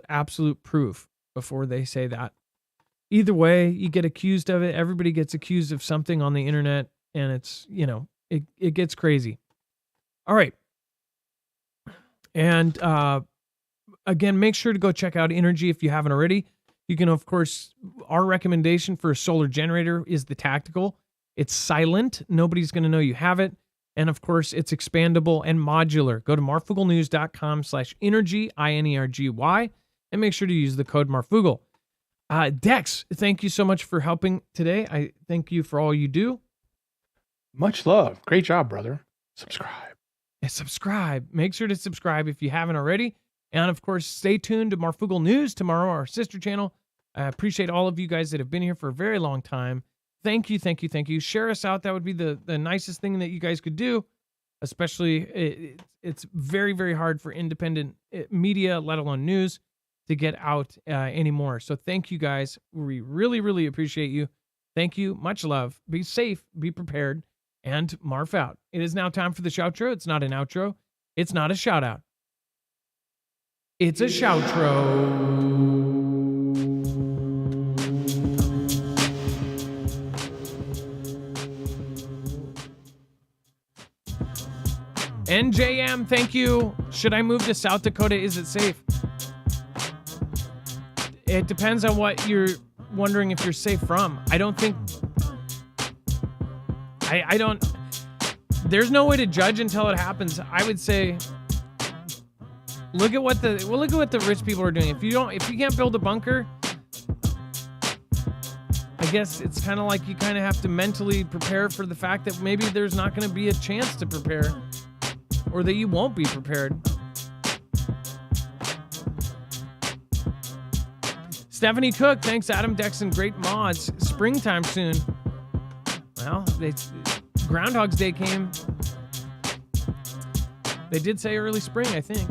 absolute proof before they say that. Either way, you get accused of it. Everybody gets accused of something on the internet, and it's, it gets crazy. All right. And again, make sure to go check out Energy if you haven't already. You can, of course, our recommendation for a solar generator is the Tactical. It's silent. Nobody's going to know you have it. And of course, it's expandable and modular. Go to marfugglenews.com/energy, INERGY, and make sure to use the code Marfoogle. Dex, thank you so much for helping today. I thank you for all you do. Much love. Great job, brother. Subscribe. And subscribe. Make sure to subscribe if you haven't already. And of course, stay tuned to Marfoogle News tomorrow, our sister channel. I appreciate all of you guys that have been here for a very long time. Thank you, thank you, thank you. Share us out. That would be the nicest thing that you guys could do. Especially, it's very, very hard for independent media, let alone news, to get out anymore. So thank you guys. We really, really appreciate you. Thank you. Much love. Be safe. Be prepared. And Marf out. It is now time for the shoutro. It's not an outro. It's not a shout out. It's a shoutro. NJM, thank you. Should I move to South Dakota? Is it safe? It depends on what you're wondering if you're safe from. I don't think... I don't... There's no way to judge until it happens. I would say... Look at what the rich people are doing. If you can't build a bunker... I guess it's kind of like you kind of have to mentally prepare for the fact that maybe there's not going to be a chance to prepare. Or that you won't be prepared. Stephanie Cook, thanks Adam Dexon, great mods. Springtime soon. Well, Groundhog's Day came. They did say early spring, I think.